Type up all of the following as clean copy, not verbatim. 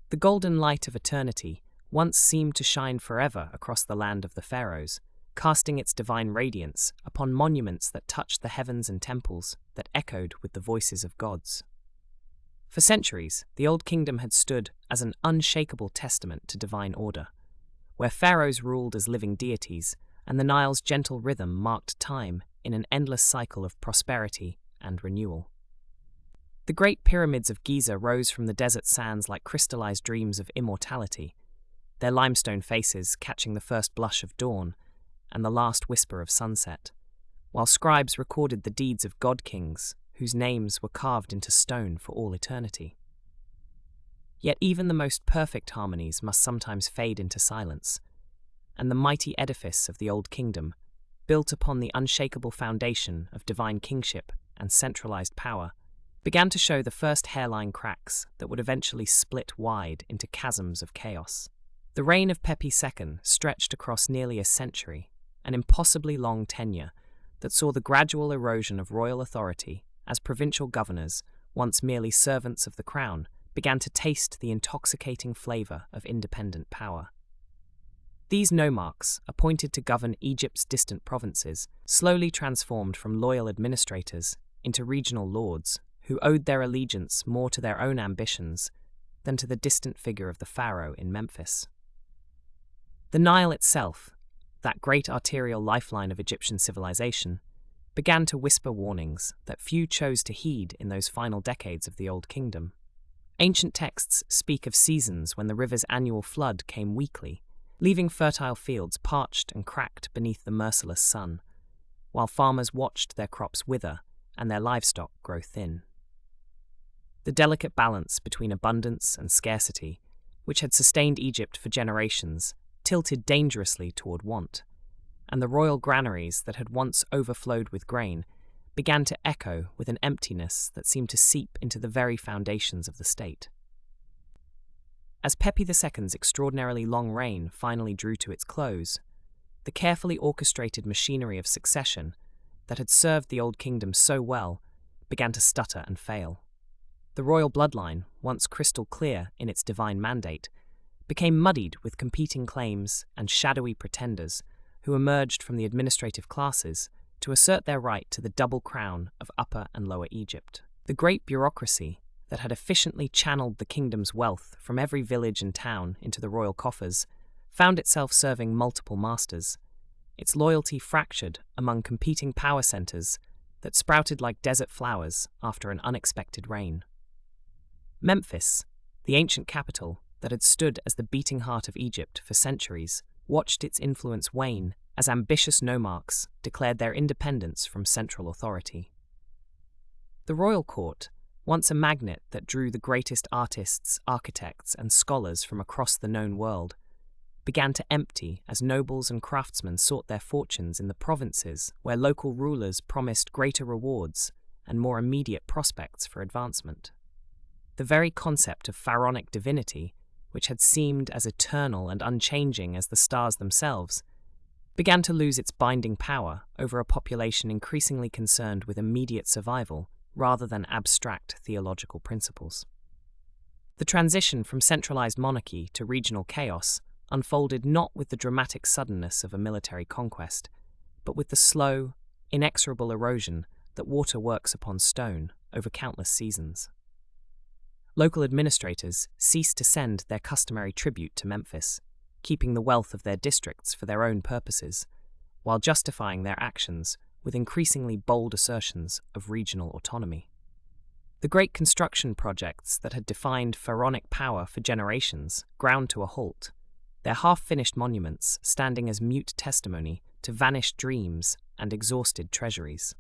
The golden light of eternity once seemed to shine forever across the land of the pharaohs, casting its divine radiance upon monuments that touched the heavens and temples that echoed with the voices of gods. For centuries, the Old Kingdom had stood as an unshakable testament to divine order, where pharaohs ruled as living deities and the Nile's gentle rhythm marked time in an endless cycle of prosperity and renewal. The great pyramids of Giza rose from the desert sands like crystallized dreams of immortality, their limestone faces catching the first blush of dawn and the last whisper of sunset, while scribes recorded the deeds of god-kings whose names were carved into stone for all eternity. Yet even the most perfect harmonies must sometimes fade into silence, and the mighty edifice of the Old Kingdom, built upon the unshakable foundation of divine kingship and centralized power, began to show the first hairline cracks that would eventually split wide into chasms of chaos. The reign of Pepi II stretched across nearly a century, an impossibly long tenure that saw the gradual erosion of royal authority as provincial governors, once merely servants of the crown, began to taste the intoxicating flavor of independent power. These nomarchs, appointed to govern Egypt's distant provinces, slowly transformed from loyal administrators into regional lords who owed their allegiance more to their own ambitions than to the distant figure of the pharaoh in Memphis. The Nile itself, that great arterial lifeline of Egyptian civilization, began to whisper warnings that few chose to heed in those final decades of the Old Kingdom. Ancient texts speak of seasons when the river's annual flood came weekly, leaving fertile fields parched and cracked beneath the merciless sun, while farmers watched their crops wither and their livestock grow thin. The delicate balance between abundance and scarcity, which had sustained Egypt for generations, tilted dangerously toward want, and the royal granaries that had once overflowed with grain began to echo with an emptiness that seemed to seep into the very foundations of the state. As Pepi II's extraordinarily long reign finally drew to its close, the carefully orchestrated machinery of succession that had served the Old Kingdom so well began to stutter and fail. The royal bloodline, once crystal clear in its divine mandate, became muddied with competing claims and shadowy pretenders who emerged from the administrative classes to assert their right to the double crown of Upper and Lower Egypt. The great bureaucracy that had efficiently channeled the kingdom's wealth from every village and town into the royal coffers found itself serving multiple masters, its loyalty fractured among competing power centers that sprouted like desert flowers after an unexpected rain. Memphis, the ancient capital that had stood as the beating heart of Egypt for centuries, watched its influence wane as ambitious nomarchs declared their independence from central authority. The royal court, once a magnet that drew the greatest artists, architects, and scholars from across the known world, began to empty as nobles and craftsmen sought their fortunes in the provinces where local rulers promised greater rewards and more immediate prospects for advancement. The very concept of pharaonic divinity, which had seemed as eternal and unchanging as the stars themselves, began to lose its binding power over a population increasingly concerned with immediate survival rather than abstract theological principles. The transition from centralized monarchy to regional chaos unfolded not with the dramatic suddenness of a military conquest, but with the slow, inexorable erosion that water works upon stone over countless seasons. Local administrators ceased to send their customary tribute to Memphis, keeping the wealth of their districts for their own purposes, while justifying their actions with increasingly bold assertions of regional autonomy. The great construction projects that had defined pharaonic power for generations ground to a halt, their half-finished monuments standing as mute testimony to vanished dreams and exhausted treasuries.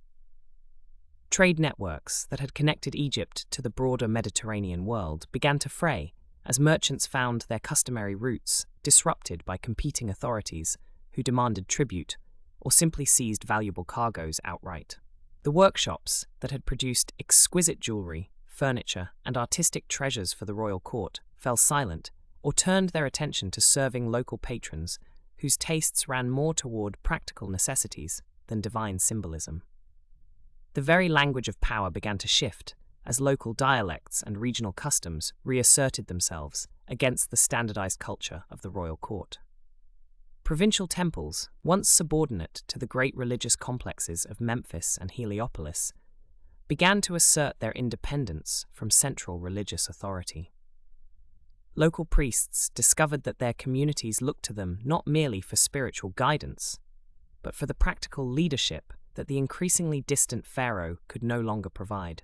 Trade networks that had connected Egypt to the broader Mediterranean world began to fray as merchants found their customary routes disrupted by competing authorities who demanded tribute or simply seized valuable cargoes outright. The workshops that had produced exquisite jewelry, furniture, and artistic treasures for the royal court fell silent or turned their attention to serving local patrons whose tastes ran more toward practical necessities than divine symbolism. The very language of power began to shift as local dialects and regional customs reasserted themselves against the standardized culture of the royal court. Provincial temples, once subordinate to the great religious complexes of Memphis and Heliopolis, began to assert their independence from central religious authority. Local priests discovered that their communities looked to them not merely for spiritual guidance, but for the practical leadership that the increasingly distant pharaoh could no longer provide.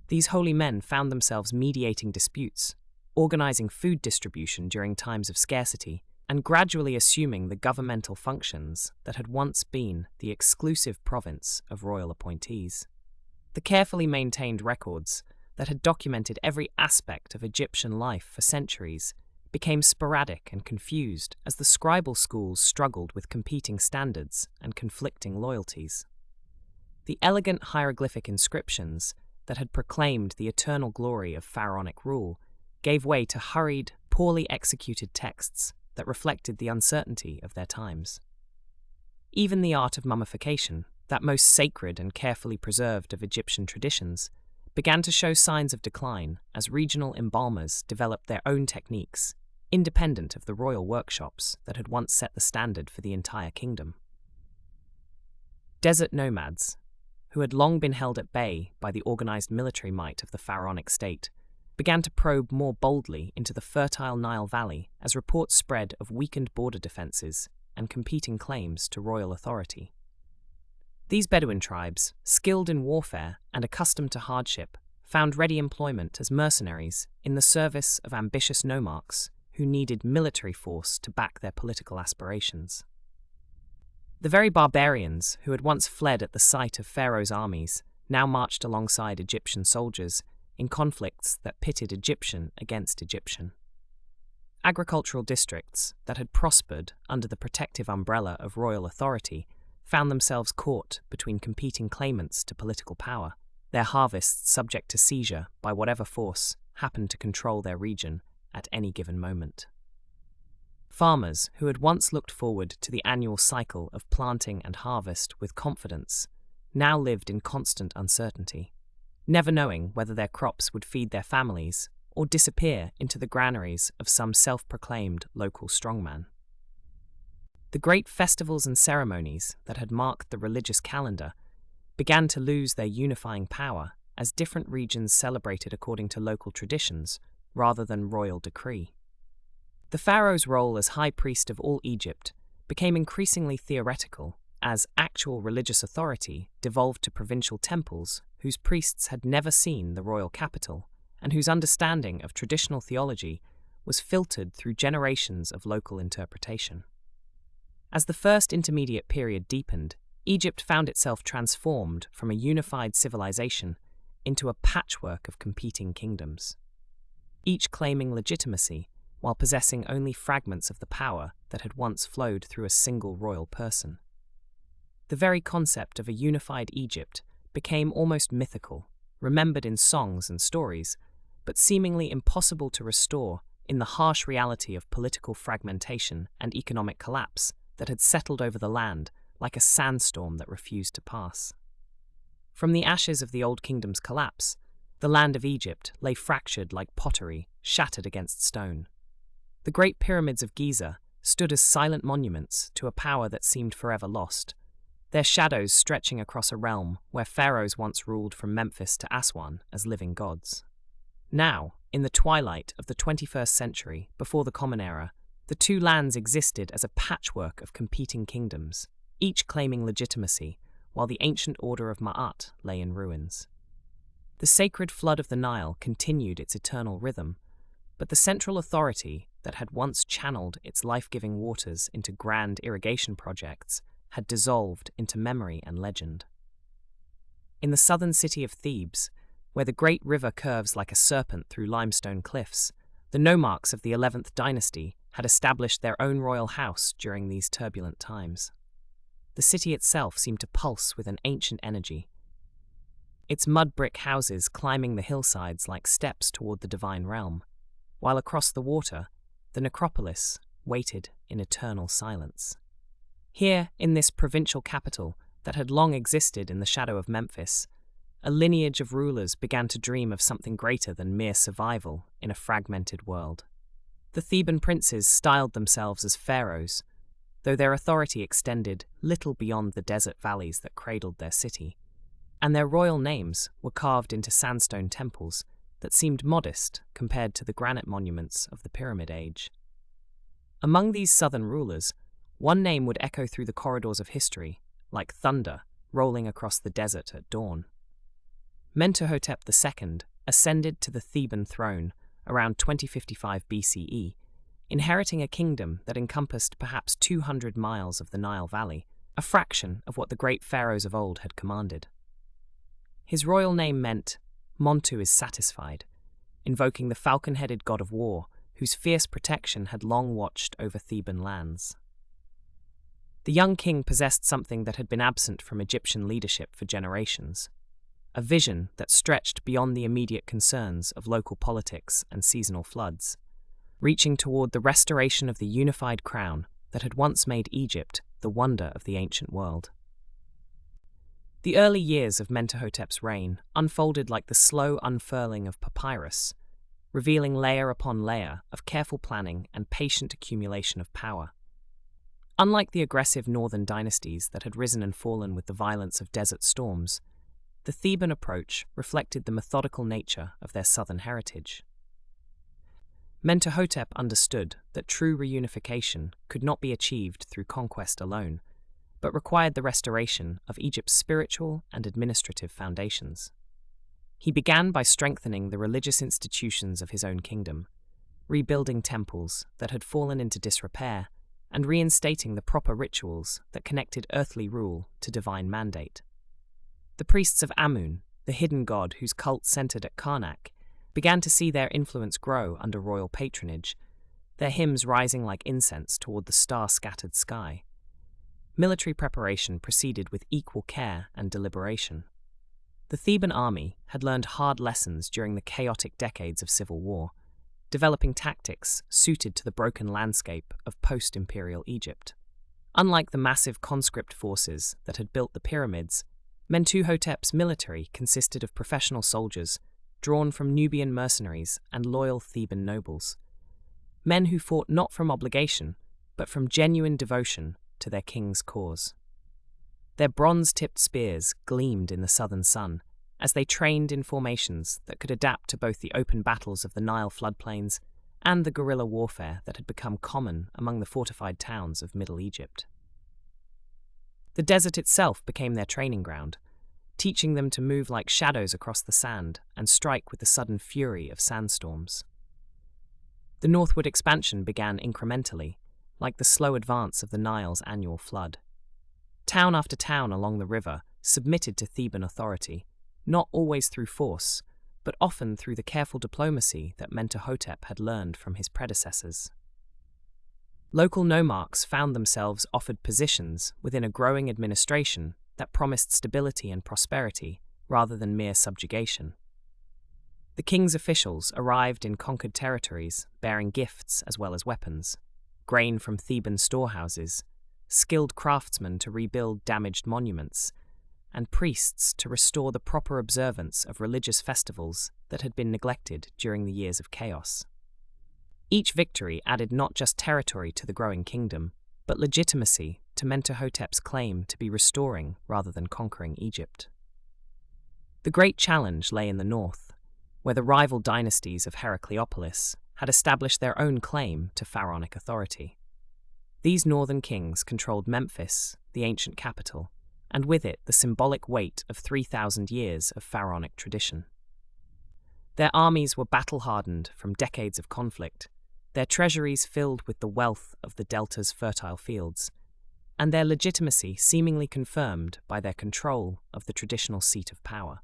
These holy men found themselves mediating disputes, organizing food distribution during times of scarcity, and gradually assuming the governmental functions that had once been the exclusive province of royal appointees. The carefully maintained records that had documented every aspect of Egyptian life for centuries became sporadic and confused as the scribal schools struggled with competing standards and conflicting loyalties. The elegant hieroglyphic inscriptions that had proclaimed the eternal glory of pharaonic rule gave way to hurried, poorly executed texts that reflected the uncertainty of their times. Even the art of mummification, that most sacred and carefully preserved of Egyptian traditions, began to show signs of decline as regional embalmers developed their own techniques, independent of the royal workshops that had once set the standard for the entire kingdom. Desert nomads, who had long been held at bay by the organized military might of the pharaonic state, began to probe more boldly into the fertile Nile Valley as reports spread of weakened border defenses and competing claims to royal authority. These Bedouin tribes, skilled in warfare and accustomed to hardship, found ready employment as mercenaries in the service of ambitious nomarchs who needed military force to back their political aspirations. The very barbarians who had once fled at the sight of Pharaoh's armies now marched alongside Egyptian soldiers in conflicts that pitted Egyptian against Egyptian. Agricultural districts that had prospered under the protective umbrella of royal authority found themselves caught between competing claimants to political power, their harvests subject to seizure by whatever force happened to control their region at any given moment. Farmers who had once looked forward to the annual cycle of planting and harvest with confidence now lived in constant uncertainty, never knowing whether their crops would feed their families or disappear into the granaries of some self-proclaimed local strongman. The great festivals and ceremonies that had marked the religious calendar began to lose their unifying power as different regions celebrated according to local traditions rather than royal decree. The pharaoh's role as high priest of all Egypt became increasingly theoretical as actual religious authority devolved to provincial temples whose priests had never seen the royal capital and whose understanding of traditional theology was filtered through generations of local interpretation. As the first intermediate period deepened, Egypt found itself transformed from a unified civilization into a patchwork of competing kingdoms, each claiming legitimacy while possessing only fragments of the power that had once flowed through a single royal person. The very concept of a unified Egypt became almost mythical, remembered in songs and stories, but seemingly impossible to restore in the harsh reality of political fragmentation and economic collapse that had settled over the land like a sandstorm that refused to pass. From the ashes of the Old Kingdom's collapse, the land of Egypt lay fractured like pottery shattered against stone. The great pyramids of Giza stood as silent monuments to a power that seemed forever lost, their shadows stretching across a realm where pharaohs once ruled from Memphis to Aswan as living gods. Now, in the twilight of the 21st century, before the Common Era, the two lands existed as a patchwork of competing kingdoms, each claiming legitimacy, while the ancient order of Ma'at lay in ruins. The sacred flood of the Nile continued its eternal rhythm, but the central authority that had once channeled its life-giving waters into grand irrigation projects had dissolved into memory and legend. In the southern city of Thebes, where the great river curves like a serpent through limestone cliffs, the nomarchs of the 11th Dynasty had established their own royal house during these turbulent times. The city itself seemed to pulse with an ancient energy, its mud-brick houses climbing the hillsides like steps toward the divine realm, while across the water, the necropolis waited in eternal silence. Here, in this provincial capital that had long existed in the shadow of Memphis, a lineage of rulers began to dream of something greater than mere survival in a fragmented world. The Theban princes styled themselves as pharaohs, though their authority extended little beyond the desert valleys that cradled their city, and their royal names were carved into sandstone temples that seemed modest compared to the granite monuments of the Pyramid Age. Among these southern rulers, one name would echo through the corridors of history, like thunder rolling across the desert at dawn. Mentuhotep II ascended to the Theban throne around 2055 BCE, inheriting a kingdom that encompassed perhaps 200 miles of the Nile Valley, a fraction of what the great pharaohs of old had commanded. His royal name meant, "Montu is satisfied," invoking the falcon-headed god of war, whose fierce protection had long watched over Theban lands. The young king possessed something that had been absent from Egyptian leadership for generations, a vision that stretched beyond the immediate concerns of local politics and seasonal floods, reaching toward the restoration of the unified crown that had once made Egypt the wonder of the ancient world. The early years of Mentuhotep's reign unfolded like the slow unfurling of papyrus, revealing layer upon layer of careful planning and patient accumulation of power. Unlike the aggressive northern dynasties that had risen and fallen with the violence of desert storms, the Theban approach reflected the methodical nature of their southern heritage. Mentuhotep understood that true reunification could not be achieved through conquest alone, but required the restoration of Egypt's spiritual and administrative foundations. He began by strengthening the religious institutions of his own kingdom, rebuilding temples that had fallen into disrepair, and reinstating the proper rituals that connected earthly rule to divine mandate. The priests of Amun, the hidden god whose cult centered at Karnak, began to see their influence grow under royal patronage, their hymns rising like incense toward the star-scattered sky. Military preparation proceeded with equal care and deliberation. The Theban army had learned hard lessons during the chaotic decades of civil war, developing tactics suited to the broken landscape of post-imperial Egypt. Unlike the massive conscript forces that had built the pyramids, Mentuhotep's military consisted of professional soldiers drawn from Nubian mercenaries and loyal Theban nobles, men who fought not from obligation, but from genuine devotion to their king's cause. Their bronze-tipped spears gleamed in the southern sun as they trained in formations that could adapt to both the open battles of the Nile floodplains and the guerrilla warfare that had become common among the fortified towns of Middle Egypt. The desert itself became their training ground, teaching them to move like shadows across the sand and strike with the sudden fury of sandstorms. The northward expansion began incrementally, like the slow advance of the Nile's annual flood. Town after town along the river submitted to Theban authority, not always through force, but often through the careful diplomacy that Mentuhotep had learned from his predecessors. Local nomarchs found themselves offered positions within a growing administration that promised stability and prosperity rather than mere subjugation. The king's officials arrived in conquered territories bearing gifts as well as weapons, grain from Theban storehouses, skilled craftsmen to rebuild damaged monuments, and priests to restore the proper observance of religious festivals that had been neglected during the years of chaos. Each victory added not just territory to the growing kingdom, but legitimacy to Mentuhotep's claim to be restoring rather than conquering Egypt. The great challenge lay in the north, where the rival dynasties of Heracleopolis had established their own claim to pharaonic authority. These northern kings controlled Memphis, the ancient capital, and with it the symbolic weight of 3,000 years of pharaonic tradition. Their armies were battle-hardened from decades of conflict, their treasuries filled with the wealth of the delta's fertile fields, and their legitimacy seemingly confirmed by their control of the traditional seat of power.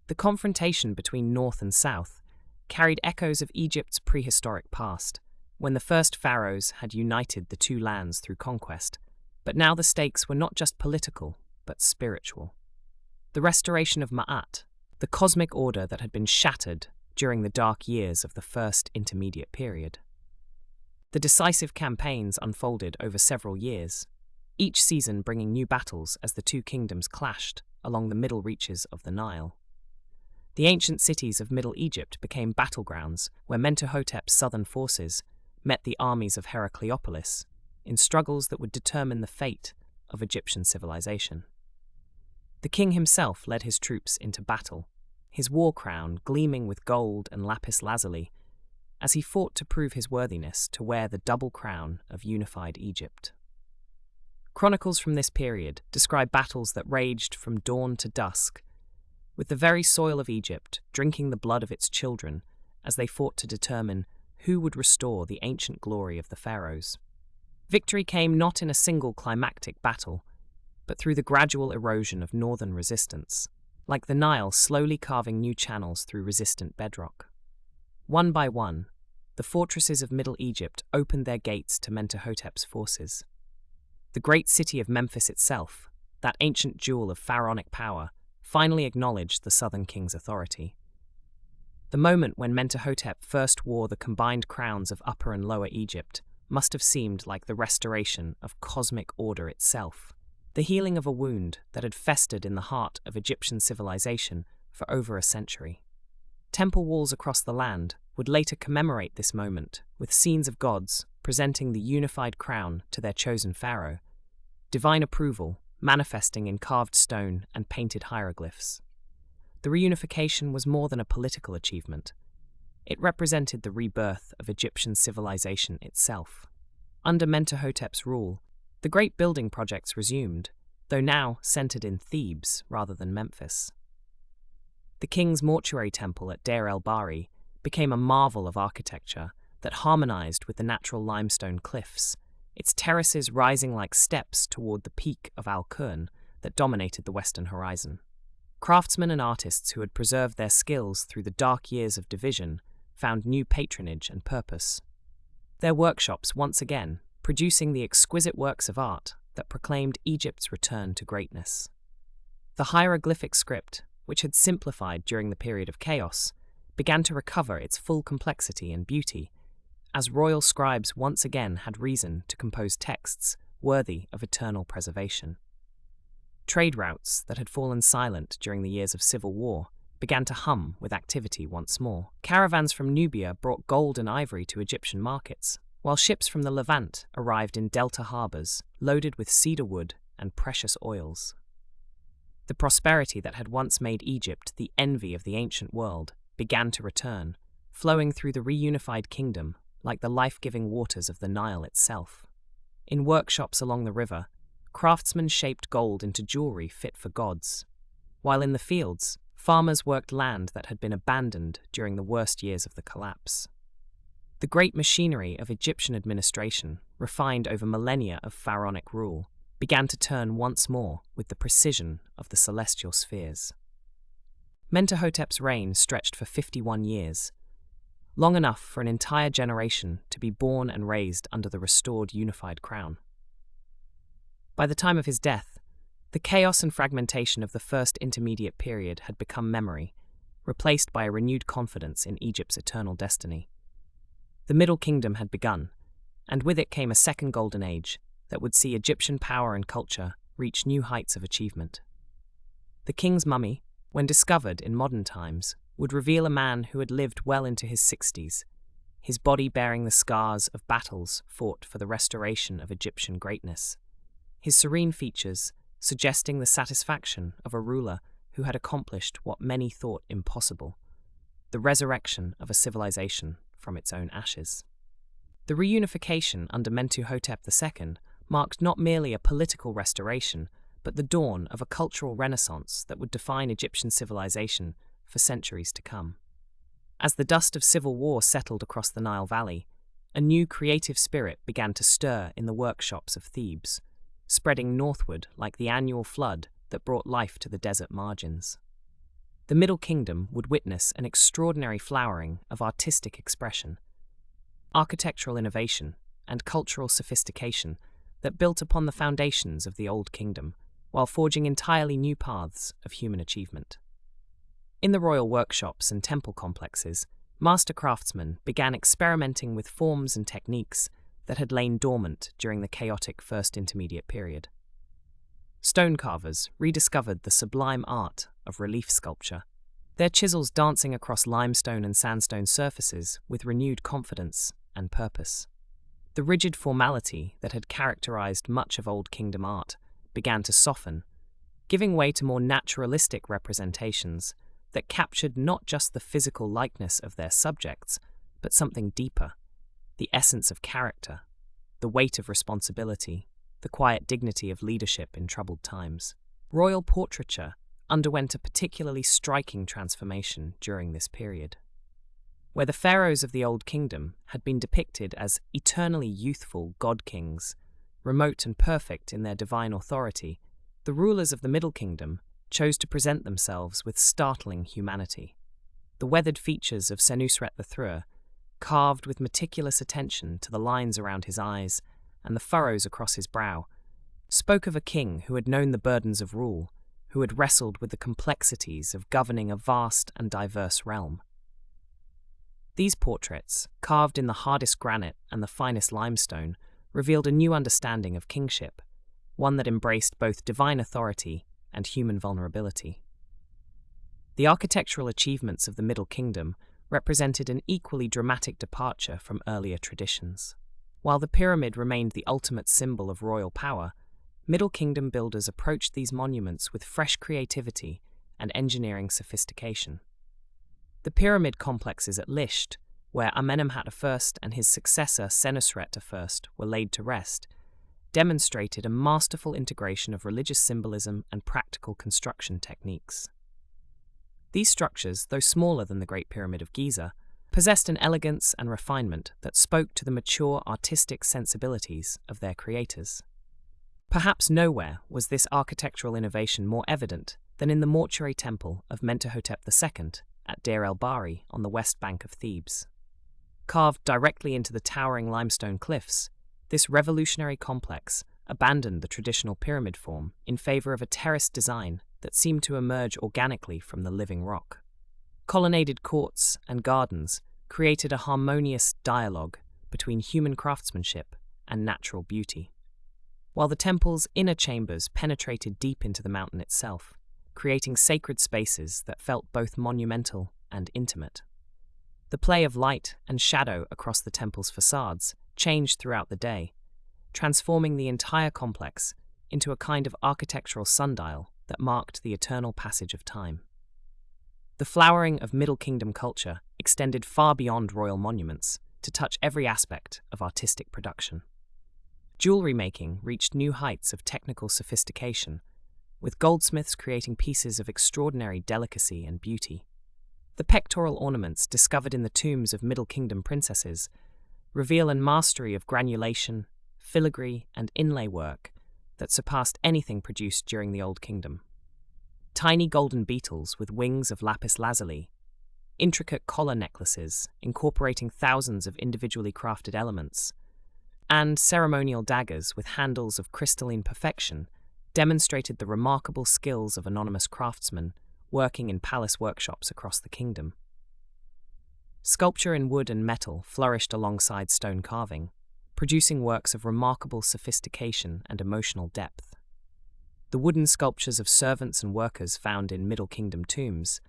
The confrontation between North and South carried echoes of Egypt's prehistoric past, when the first pharaohs had united the two lands through conquest, but now the stakes were not just political, but spiritual. The restoration of Ma'at, the cosmic order that had been shattered during the dark years of the First Intermediate Period. The decisive campaigns unfolded over several years, each season bringing new battles as the two kingdoms clashed, along the middle reaches of the Nile. The ancient cities of Middle Egypt became battlegrounds where Mentuhotep's southern forces met the armies of Heracleopolis in struggles that would determine the fate of Egyptian civilization. The king himself led his troops into battle, his war crown gleaming with gold and lapis lazuli, as he fought to prove his worthiness to wear the double crown of unified Egypt. Chronicles from this period describe battles that raged from dawn to dusk, with the very soil of Egypt drinking the blood of its children as they fought to determine who would restore the ancient glory of the pharaohs. Victory came not in a single climactic battle, but through the gradual erosion of northern resistance, like the Nile slowly carving new channels through resistant bedrock. One by one, the fortresses of Middle Egypt opened their gates to Mentuhotep's forces. The great city of Memphis itself, that ancient jewel of pharaonic power, finally acknowledged the southern king's authority. The moment when Mentuhotep first wore the combined crowns of Upper and Lower Egypt must have seemed like the restoration of cosmic order itself, the healing of a wound that had festered in the heart of Egyptian civilization for over a century. Temple walls across the land would later commemorate this moment with scenes of gods presenting the unified crown to their chosen pharaoh, divine approval manifesting in carved stone and painted hieroglyphs. The reunification was more than a political achievement. It represented the rebirth of Egyptian civilization itself. Under Mentuhotep's rule, the great building projects resumed, though now centered in Thebes rather than Memphis. The king's mortuary temple at Deir el-Bahri became a marvel of architecture that harmonized with the natural limestone cliffs, its terraces rising like steps toward the peak of Al-Qurn that dominated the western horizon. Craftsmen and artists who had preserved their skills through the dark years of division found new patronage and purpose. Their workshops once again producing the exquisite works of art that proclaimed Egypt's return to greatness. The hieroglyphic script, which had simplified during the period of chaos, began to recover its full complexity and beauty, as royal scribes once again had reason to compose texts worthy of eternal preservation. Trade routes that had fallen silent during the years of civil war began to hum with activity once more. Caravans from Nubia brought gold and ivory to Egyptian markets, while ships from the Levant arrived in delta harbors loaded with cedar wood and precious oils. The prosperity that had once made Egypt the envy of the ancient world began to return, flowing through the reunified kingdom like the life-giving waters of the Nile itself. In workshops along the river, craftsmen shaped gold into jewelry fit for gods, while in the fields, farmers worked land that had been abandoned during the worst years of the collapse. The great machinery of Egyptian administration, refined over millennia of pharaonic rule, began to turn once more with the precision of the celestial spheres. Mentuhotep's reign stretched for 51 years, long enough for an entire generation to be born and raised under the restored unified crown. By the time of his death, the chaos and fragmentation of the first intermediate period had become memory, replaced by a renewed confidence in Egypt's eternal destiny. The Middle Kingdom had begun, and with it came a second golden age that would see Egyptian power and culture reach new heights of achievement. The king's mummy, when discovered in modern times, would reveal a man who had lived well into his 60s, his body bearing the scars of battles fought for the restoration of Egyptian greatness, his serene features suggesting the satisfaction of a ruler who had accomplished what many thought impossible, the resurrection of a civilization from its own ashes. The reunification under Mentuhotep II marked not merely a political restoration, but the dawn of a cultural renaissance that would define Egyptian civilization for centuries to come. As the dust of civil war settled across the Nile Valley, a new creative spirit began to stir in the workshops of Thebes, spreading northward like the annual flood that brought life to the desert margins. The Middle Kingdom would witness an extraordinary flowering of artistic expression, architectural innovation, and cultural sophistication that built upon the foundations of the Old Kingdom, while forging entirely new paths of human achievement. In the royal workshops and temple complexes, master craftsmen began experimenting with forms and techniques that had lain dormant during the chaotic First Intermediate period. stone carvers rediscovered the sublime art of relief sculpture, their chisels dancing across limestone and sandstone surfaces with renewed confidence and purpose. The rigid formality that had characterized much of Old Kingdom art began to soften, giving way to more naturalistic representations that captured not just the physical likeness of their subjects, but something deeper, the essence of character, the weight of responsibility, the quiet dignity of leadership in troubled times. Royal portraiture underwent a particularly striking transformation during this period. Where the pharaohs of the Old Kingdom had been depicted as eternally youthful god-kings, remote and perfect in their divine authority, the rulers of the Middle Kingdom chose to present themselves with startling humanity. The weathered features of Senusret III, carved with meticulous attention to the lines around his eyes and the furrows across his brow, spoke of a king who had known the burdens of rule, who had wrestled with the complexities of governing a vast and diverse realm. These portraits, carved in the hardest granite and the finest limestone, revealed a new understanding of kingship, one that embraced both divine authority and human vulnerability. The architectural achievements of the Middle Kingdom represented an equally dramatic departure from earlier traditions. While the pyramid remained the ultimate symbol of royal power, Middle Kingdom builders approached these monuments with fresh creativity and engineering sophistication. The pyramid complexes at Lisht, where Amenemhat I and his successor Senusret I were laid to rest, demonstrated a masterful integration of religious symbolism and practical construction techniques. These structures, though smaller than the Great Pyramid of Giza, possessed an elegance and refinement that spoke to the mature artistic sensibilities of their creators. Perhaps nowhere was this architectural innovation more evident than in the mortuary temple of Mentuhotep II at Deir el-Bahari on the west bank of Thebes. Carved directly into the towering limestone cliffs, this revolutionary complex abandoned the traditional pyramid form in favor of a terraced design that seemed to emerge organically from the living rock. Colonnaded courts and gardens created a harmonious dialogue between human craftsmanship and natural beauty, while the temple's inner chambers penetrated deep into the mountain itself, creating sacred spaces that felt both monumental and intimate. The play of light and shadow across the temple's facades changed throughout the day, transforming the entire complex into a kind of architectural sundial that marked the eternal passage of time. The flowering of Middle Kingdom culture extended far beyond royal monuments to touch every aspect of artistic production. Jewelry making reached new heights of technical sophistication, with goldsmiths creating pieces of extraordinary delicacy and beauty. The pectoral ornaments discovered in the tombs of Middle Kingdom princesses reveal a mastery of granulation, filigree, and inlay work that surpassed anything produced during the Old Kingdom. Tiny golden beetles with wings of lapis lazuli, intricate collar necklaces incorporating thousands of individually crafted elements, and ceremonial daggers with handles of crystalline perfection demonstrated the remarkable skills of anonymous craftsmen working in palace workshops across the kingdom. Sculpture in wood and metal flourished alongside stone carving, producing works of remarkable sophistication and emotional depth. The wooden sculptures of servants and workers found in Middle Kingdom tombs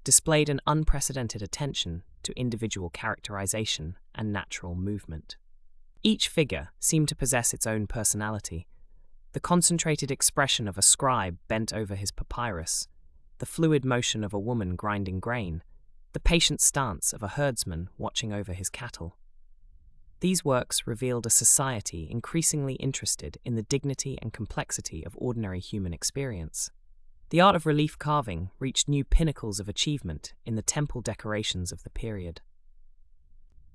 displayed an unprecedented attention to individual characterization and natural movement. Each figure seemed to possess its own personality: the concentrated expression of a scribe bent over his papyrus, the fluid motion of a woman grinding grain, the patient stance of a herdsman watching over his cattle. These works revealed a society increasingly interested in the dignity and complexity of ordinary human experience. The art of relief carving reached new pinnacles of achievement in the temple decorations of the period.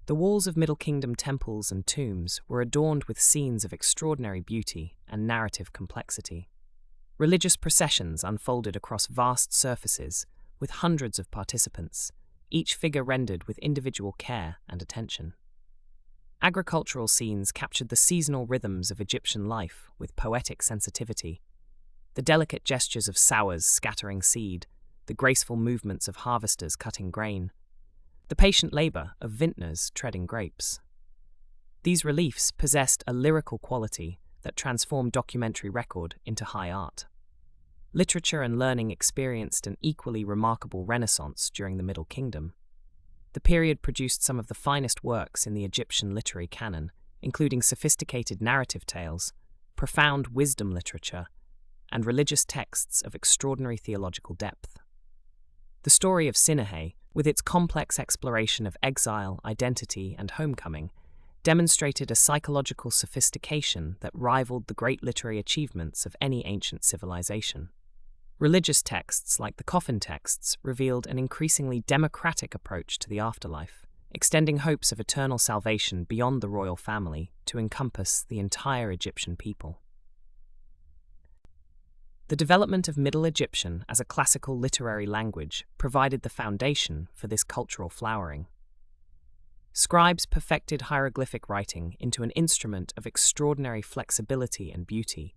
The walls of Middle Kingdom temples and tombs were adorned with scenes of extraordinary beauty and narrative complexity. Religious processions unfolded across vast surfaces with hundreds of participants, each figure rendered with individual care and attention. Agricultural scenes captured the seasonal rhythms of Egyptian life with poetic sensitivity. The delicate gestures of sowers scattering seed, the graceful movements of harvesters cutting grain, the patient labor of vintners treading grapes. These reliefs possessed a lyrical quality that transformed documentary record into high art. literature and learning experienced an equally remarkable renaissance during the Middle Kingdom. The period produced some of the finest works in the Egyptian literary canon, including sophisticated narrative tales, profound wisdom literature, and religious texts of extraordinary theological depth. The story of Sinehe, with its complex exploration of exile, identity, and homecoming, demonstrated a psychological sophistication that rivaled the great literary achievements of any ancient civilization. Religious texts like the coffin texts revealed an increasingly democratic approach to the afterlife, extending hopes of eternal salvation beyond the royal family to encompass the entire Egyptian people. The development of Middle Egyptian as a classical literary language provided the foundation for this cultural flowering. Scribes perfected hieroglyphic writing into an instrument of extraordinary flexibility and beauty,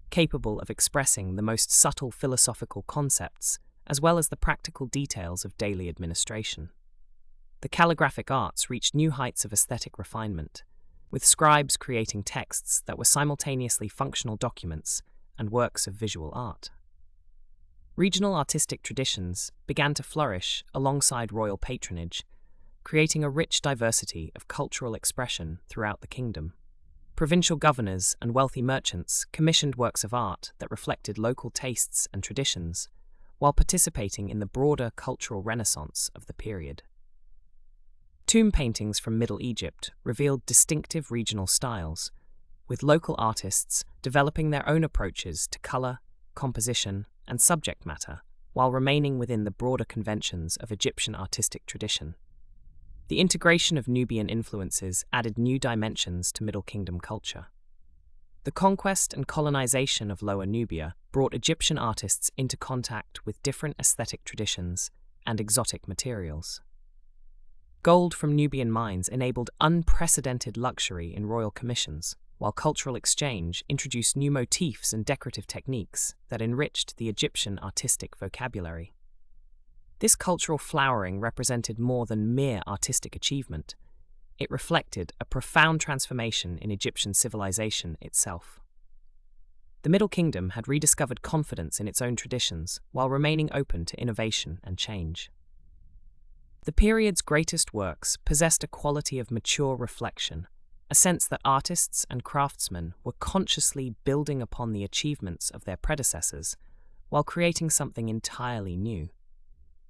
capable of expressing the most subtle philosophical concepts as well as the practical details of daily administration. The calligraphic arts reached new heights of aesthetic refinement, with scribes creating texts that were simultaneously functional documents and works of visual art. Regional artistic traditions began to flourish alongside royal patronage, creating a rich diversity of cultural expression throughout the kingdom. Provincial governors and wealthy merchants commissioned works of art that reflected local tastes and traditions, while participating in the broader cultural renaissance of the period. Tomb paintings from Middle Egypt revealed distinctive regional styles, with local artists developing their own approaches to color, composition, and subject matter, while remaining within the broader conventions of Egyptian artistic tradition. The integration of Nubian influences added new dimensions to Middle Kingdom culture. The conquest and colonization of Lower Nubia brought Egyptian artists into contact with different aesthetic traditions and exotic materials. Gold from Nubian mines enabled unprecedented luxury in royal commissions, while cultural exchange introduced new motifs and decorative techniques that enriched the Egyptian artistic vocabulary. This cultural flowering represented more than mere artistic achievement. It reflected a profound transformation in Egyptian civilization itself. The Middle Kingdom had rediscovered confidence in its own traditions while remaining open to innovation and change. The period's greatest works possessed a quality of mature reflection, a sense that artists and craftsmen were consciously building upon the achievements of their predecessors while creating something entirely new.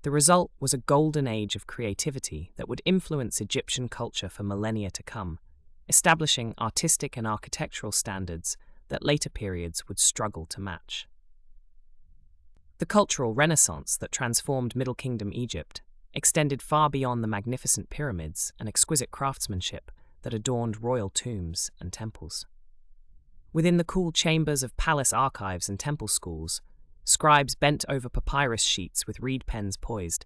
The result was a golden age of creativity that would influence Egyptian culture for millennia to come, establishing artistic and architectural standards that later periods would struggle to match. The cultural renaissance that transformed Middle Kingdom Egypt extended far beyond the magnificent pyramids and exquisite craftsmanship that adorned royal tombs and temples. Within the cool chambers of palace archives and temple schools, scribes bent over papyrus sheets with reed pens poised,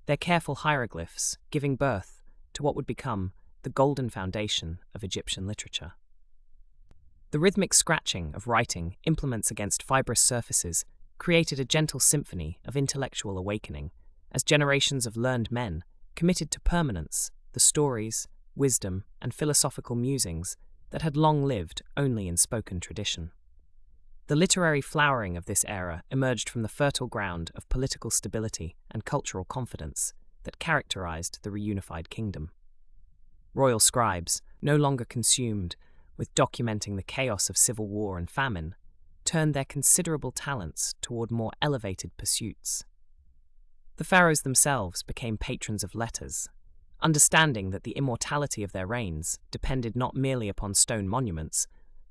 their careful hieroglyphs giving birth to what would become the golden foundation of Egyptian literature. The rhythmic scratching of writing implements against fibrous surfaces created a gentle symphony of intellectual awakening as generations of learned men committed to permanence the stories, wisdom, and philosophical musings that had long lived only in spoken tradition. The literary flowering of this era emerged from the fertile ground of political stability and cultural confidence that characterized the reunified kingdom. Royal scribes, no longer consumed with documenting the chaos of civil war and famine, turned their considerable talents toward more elevated pursuits. The pharaohs themselves became patrons of letters, understanding that the immortality of their reigns depended not merely upon stone monuments,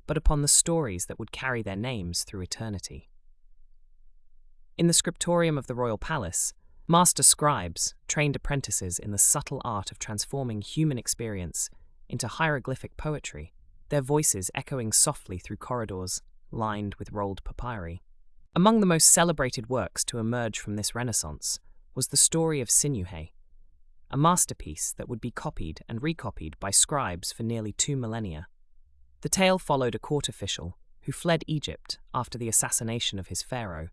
but upon the stories that would carry their names through eternity. In the scriptorium of the royal palace, master scribes trained apprentices in the subtle art of transforming human experience into hieroglyphic poetry, their voices echoing softly through corridors lined with rolled papyri. Among the most celebrated works to emerge from this renaissance was the story of Sinuhe, a masterpiece that would be copied and recopied by scribes for nearly 2 millennia. The tale followed a court official who fled Egypt after the assassination of his pharaoh,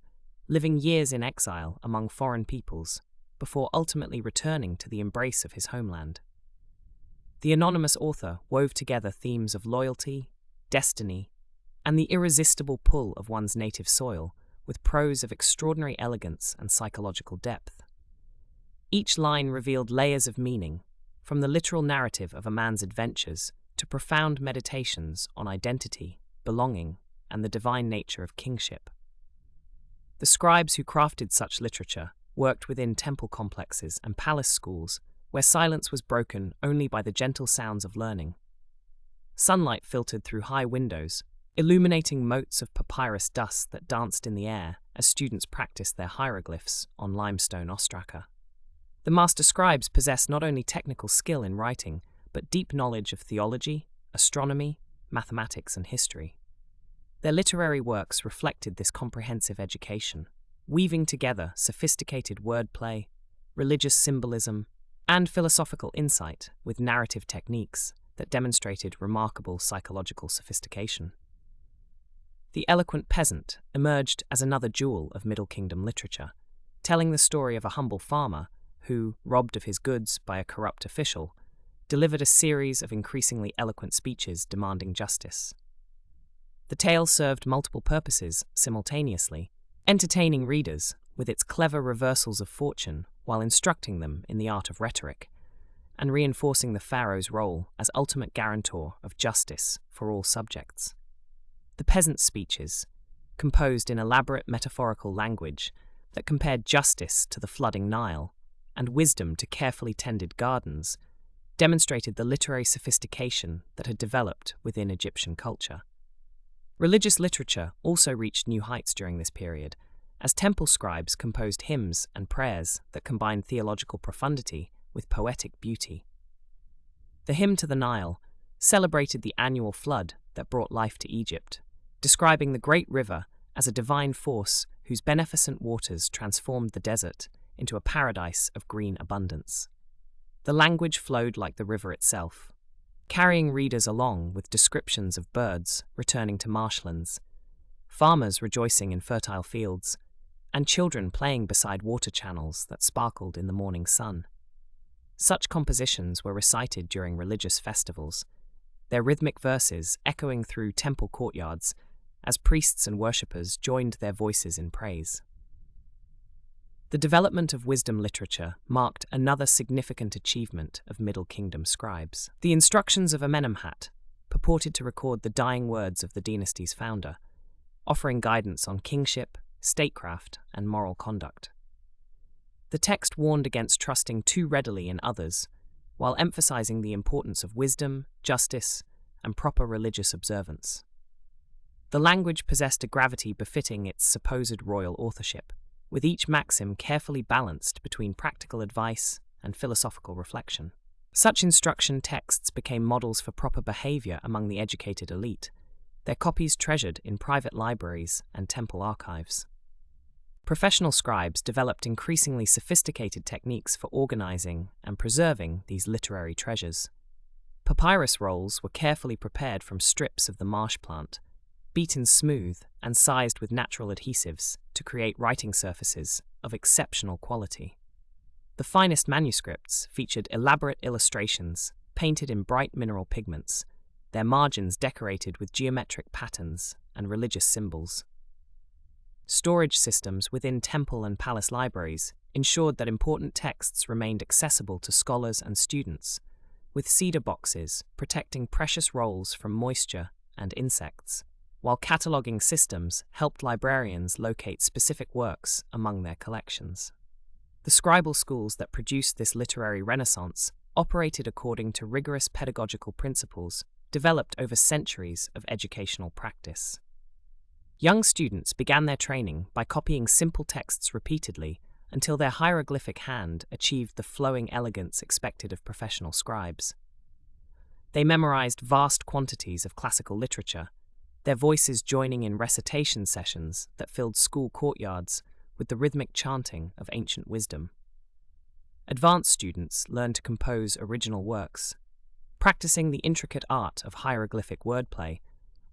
living years in exile among foreign peoples before ultimately returning to the embrace of his homeland. The anonymous author wove together themes of loyalty, destiny, and the irresistible pull of one's native soil with prose of extraordinary elegance and psychological depth. Each line revealed layers of meaning, from the literal narrative of a man's adventures to profound meditations on identity, belonging, and the divine nature of kingship. The scribes who crafted such literature worked within temple complexes and palace schools where silence was broken only by the gentle sounds of learning. Sunlight filtered through high windows, illuminating motes of papyrus dust that danced in the air as students practiced their hieroglyphs on limestone ostraca. The master scribes possessed not only technical skill in writing, but deep knowledge of theology, astronomy, mathematics, and history. Their literary works reflected this comprehensive education, weaving together sophisticated wordplay, religious symbolism, and philosophical insight with narrative techniques that demonstrated remarkable psychological sophistication. The Eloquent Peasant emerged as another jewel of Middle Kingdom literature, telling the story of a humble farmer who, robbed of his goods by a corrupt official, delivered a series of increasingly eloquent speeches demanding justice. The tale served multiple purposes simultaneously, entertaining readers with its clever reversals of fortune while instructing them in the art of rhetoric, and reinforcing the pharaoh's role as ultimate guarantor of justice for all subjects. The peasants' speeches, composed in elaborate metaphorical language that compared justice to the flooding Nile and wisdom to carefully tended gardens, demonstrated the literary sophistication that had developed within Egyptian culture. Religious literature also reached new heights during this period, as temple scribes composed hymns and prayers that combined theological profundity with poetic beauty. The Hymn to the Nile celebrated the annual flood that brought life to Egypt, describing the great river as a divine force whose beneficent waters transformed the desert into a paradise of green abundance. The language flowed like the river itself, carrying readers along with descriptions of birds returning to marshlands, farmers rejoicing in fertile fields, and children playing beside water channels that sparkled in the morning sun. Such compositions were recited during religious festivals, their rhythmic verses echoing through temple courtyards as priests and worshippers joined their voices in praise. The development of wisdom literature marked another significant achievement of Middle Kingdom scribes. The instructions of Amenemhat purported to record the dying words of the dynasty's founder, offering guidance on kingship, statecraft, and moral conduct. The text warned against trusting too readily in others, while emphasizing the importance of wisdom, justice, and proper religious observance. The language possessed a gravity befitting its supposed royal authorship, with each maxim carefully balanced between practical advice and philosophical reflection. Such instruction texts became models for proper behavior among the educated elite, their copies treasured in private libraries and temple archives. Professional scribes developed increasingly sophisticated techniques for organizing and preserving these literary treasures. Papyrus rolls were carefully prepared from strips of the marsh plant, beaten smooth and sized with natural adhesives to create writing surfaces of exceptional quality. The finest manuscripts featured elaborate illustrations painted in bright mineral pigments, their margins decorated with geometric patterns and religious symbols. Storage systems within temple and palace libraries ensured that important texts remained accessible to scholars and students, with cedar boxes protecting precious rolls from moisture and insects, while cataloging systems helped librarians locate specific works among their collections. The scribal schools that produced this literary renaissance operated according to rigorous pedagogical principles developed over centuries of educational practice. Young students began their training by copying simple texts repeatedly until their hieroglyphic hand achieved the flowing elegance expected of professional scribes. They memorized vast quantities of classical literature, their voices joining in recitation sessions that filled school courtyards with the rhythmic chanting of ancient wisdom. Advanced students learned to compose original works, practicing the intricate art of hieroglyphic wordplay,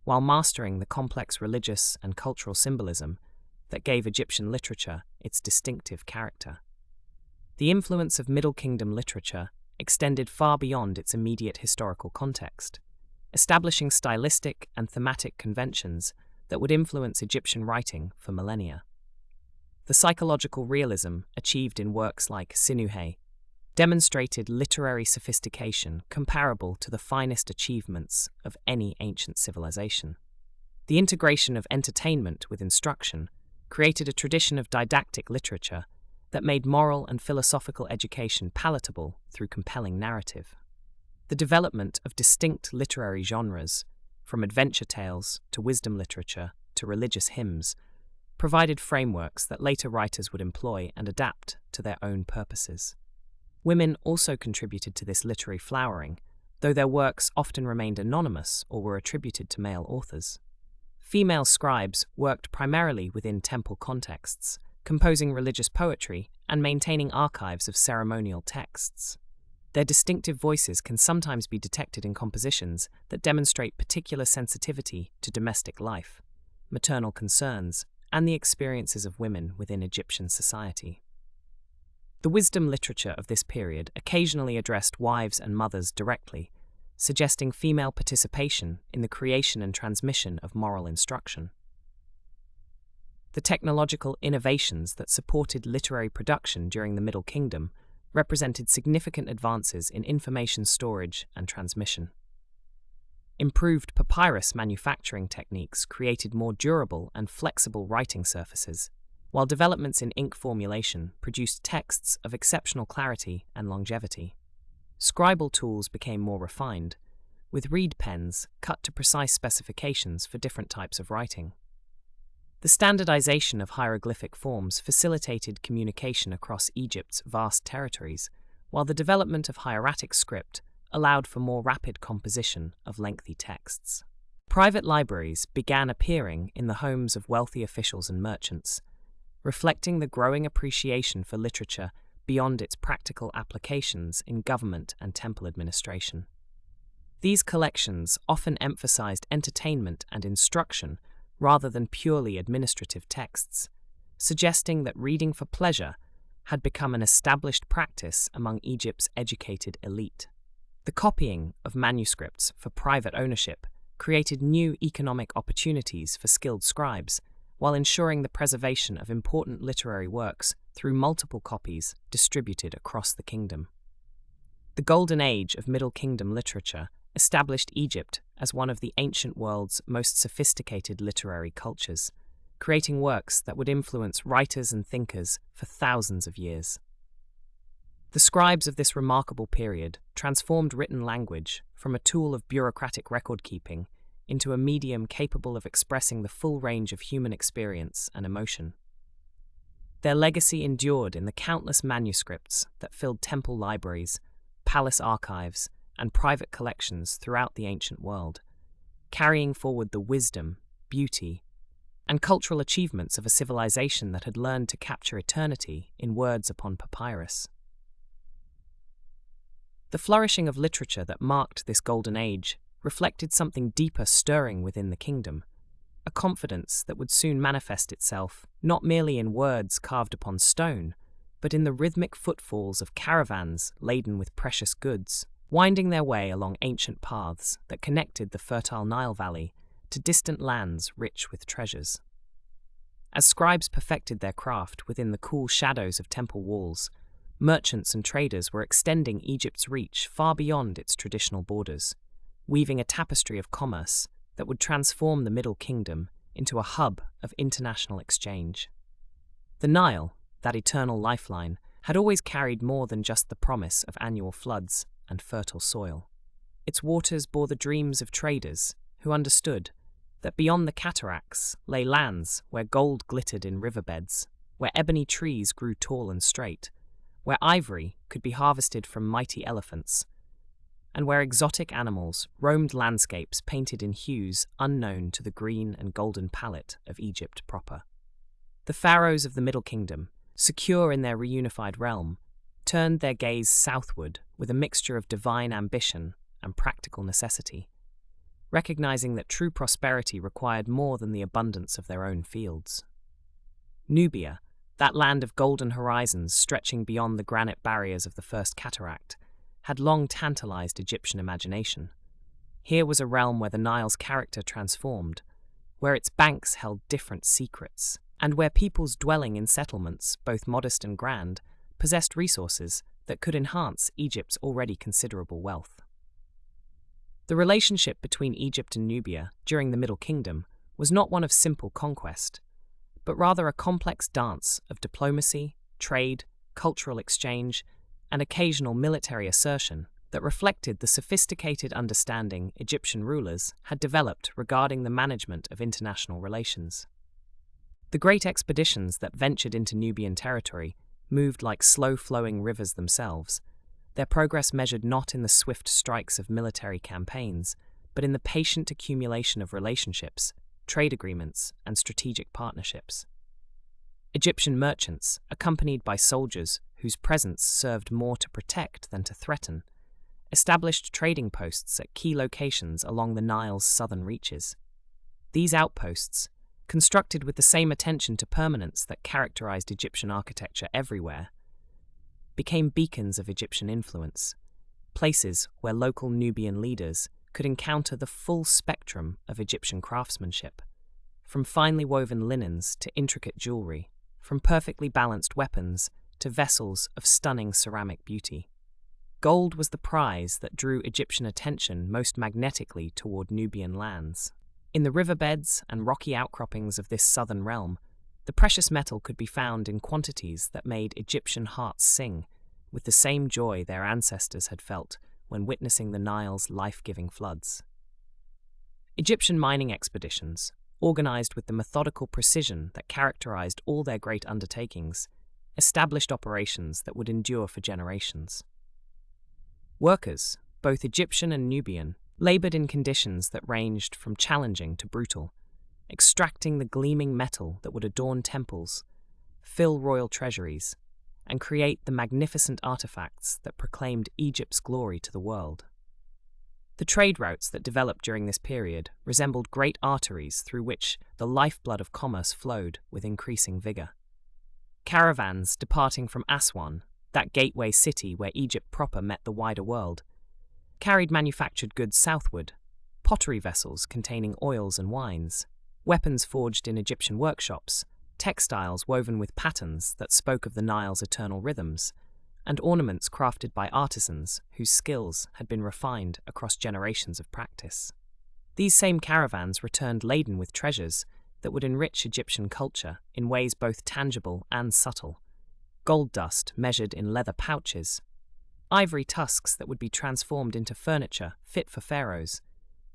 while mastering the complex religious and cultural symbolism that gave Egyptian literature its distinctive character. The influence of Middle Kingdom literature extended far beyond its immediate historical context, establishing stylistic and thematic conventions that would influence Egyptian writing for millennia. The psychological realism achieved in works like Sinuhe demonstrated literary sophistication comparable to the finest achievements of any ancient civilization. The integration of entertainment with instruction created a tradition of didactic literature that made moral and philosophical education palatable through compelling narrative. The development of distinct literary genres, from adventure tales to wisdom literature to religious hymns, provided frameworks that later writers would employ and adapt to their own purposes. Women also contributed to this literary flowering, though their works often remained anonymous or were attributed to male authors. Female scribes worked primarily within temple contexts, composing religious poetry and maintaining archives of ceremonial texts. Their distinctive voices can sometimes be detected in compositions that demonstrate particular sensitivity to domestic life, maternal concerns, and the experiences of women within Egyptian society. The wisdom literature of this period occasionally addressed wives and mothers directly, suggesting female participation in the creation and transmission of moral instruction. The technological innovations that supported literary production during the Middle Kingdom represented significant advances in information storage and transmission. Improved papyrus manufacturing techniques created more durable and flexible writing surfaces, while developments in ink formulation produced texts of exceptional clarity and longevity. Scribal tools became more refined, with reed pens cut to precise specifications for different types of writing. The standardization of hieroglyphic forms facilitated communication across Egypt's vast territories, while the development of hieratic script allowed for more rapid composition of lengthy texts. Private libraries began appearing in the homes of wealthy officials and merchants, reflecting the growing appreciation for literature beyond its practical applications in government and temple administration. These collections often emphasized entertainment and instruction rather than purely administrative texts, suggesting that reading for pleasure had become an established practice among Egypt's educated elite. The copying of manuscripts for private ownership created new economic opportunities for skilled scribes, while ensuring the preservation of important literary works through multiple copies distributed across the kingdom. The Golden Age of Middle Kingdom literature established Egypt as one of the ancient world's most sophisticated literary cultures, creating works that would influence writers and thinkers for thousands of years. The scribes of this remarkable period transformed written language from a tool of bureaucratic record-keeping into a medium capable of expressing the full range of human experience and emotion. Their legacy endured in the countless manuscripts that filled temple libraries, palace archives, and private collections throughout the ancient world, carrying forward the wisdom, beauty, and cultural achievements of a civilization that had learned to capture eternity in words upon papyrus. The flourishing of literature that marked this golden age reflected something deeper stirring within the kingdom, a confidence that would soon manifest itself not merely in words carved upon stone, but in the rhythmic footfalls of caravans laden with precious goods, winding their way along ancient paths that connected the fertile Nile Valley to distant lands rich with treasures. As scribes perfected their craft within the cool shadows of temple walls, merchants and traders were extending Egypt's reach far beyond its traditional borders, weaving a tapestry of commerce that would transform the Middle Kingdom into a hub of international exchange. The Nile, that eternal lifeline, had always carried more than just the promise of annual floods and fertile soil. Its waters bore the dreams of traders who understood that beyond the cataracts lay lands where gold glittered in riverbeds, where ebony trees grew tall and straight, where ivory could be harvested from mighty elephants, and where exotic animals roamed landscapes painted in hues unknown to the green and golden palette of Egypt proper. The pharaohs of the Middle Kingdom, secure in their reunified realm, turned their gaze southward with a mixture of divine ambition and practical necessity, recognizing that true prosperity required more than the abundance of their own fields. Nubia, that land of golden horizons stretching beyond the granite barriers of the First Cataract, had long tantalized Egyptian imagination. Here was a realm where the Nile's character transformed, where its banks held different secrets, and where peoples dwelling in settlements, both modest and grand, possessed resources that could enhance Egypt's already considerable wealth. The relationship between Egypt and Nubia during the Middle Kingdom was not one of simple conquest, but rather a complex dance of diplomacy, trade, cultural exchange, and occasional military assertion that reflected the sophisticated understanding Egyptian rulers had developed regarding the management of international relations. The great expeditions that ventured into Nubian territory moved like slow-flowing rivers themselves, their progress measured not in the swift strikes of military campaigns, but in the patient accumulation of relationships, trade agreements, and strategic partnerships. Egyptian merchants, accompanied by soldiers whose presence served more to protect than to threaten, established trading posts at key locations along the Nile's southern reaches. These outposts, constructed with the same attention to permanence that characterized Egyptian architecture everywhere, became beacons of Egyptian influence, places where local Nubian leaders could encounter the full spectrum of Egyptian craftsmanship, from finely woven linens to intricate jewelry, from perfectly balanced weapons to vessels of stunning ceramic beauty. Gold was the prize that drew Egyptian attention most magnetically toward Nubian lands. In the riverbeds and rocky outcroppings of this southern realm, the precious metal could be found in quantities that made Egyptian hearts sing with the same joy their ancestors had felt when witnessing the Nile's life-giving floods. Egyptian mining expeditions, organized with the methodical precision that characterized all their great undertakings, established operations that would endure for generations. Workers, both Egyptian and Nubian, labored in conditions that ranged from challenging to brutal, extracting the gleaming metal that would adorn temples, fill royal treasuries, and create the magnificent artifacts that proclaimed Egypt's glory to the world. The trade routes that developed during this period resembled great arteries through which the lifeblood of commerce flowed with increasing vigor. Caravans departing from Aswan, that gateway city where Egypt proper met the wider world, carried manufactured goods southward, pottery vessels containing oils and wines, weapons forged in Egyptian workshops, textiles woven with patterns that spoke of the Nile's eternal rhythms, and ornaments crafted by artisans whose skills had been refined across generations of practice. These same caravans returned laden with treasures that would enrich Egyptian culture in ways both tangible and subtle. Gold dust measured in leather pouches, ivory tusks that would be transformed into furniture fit for pharaohs,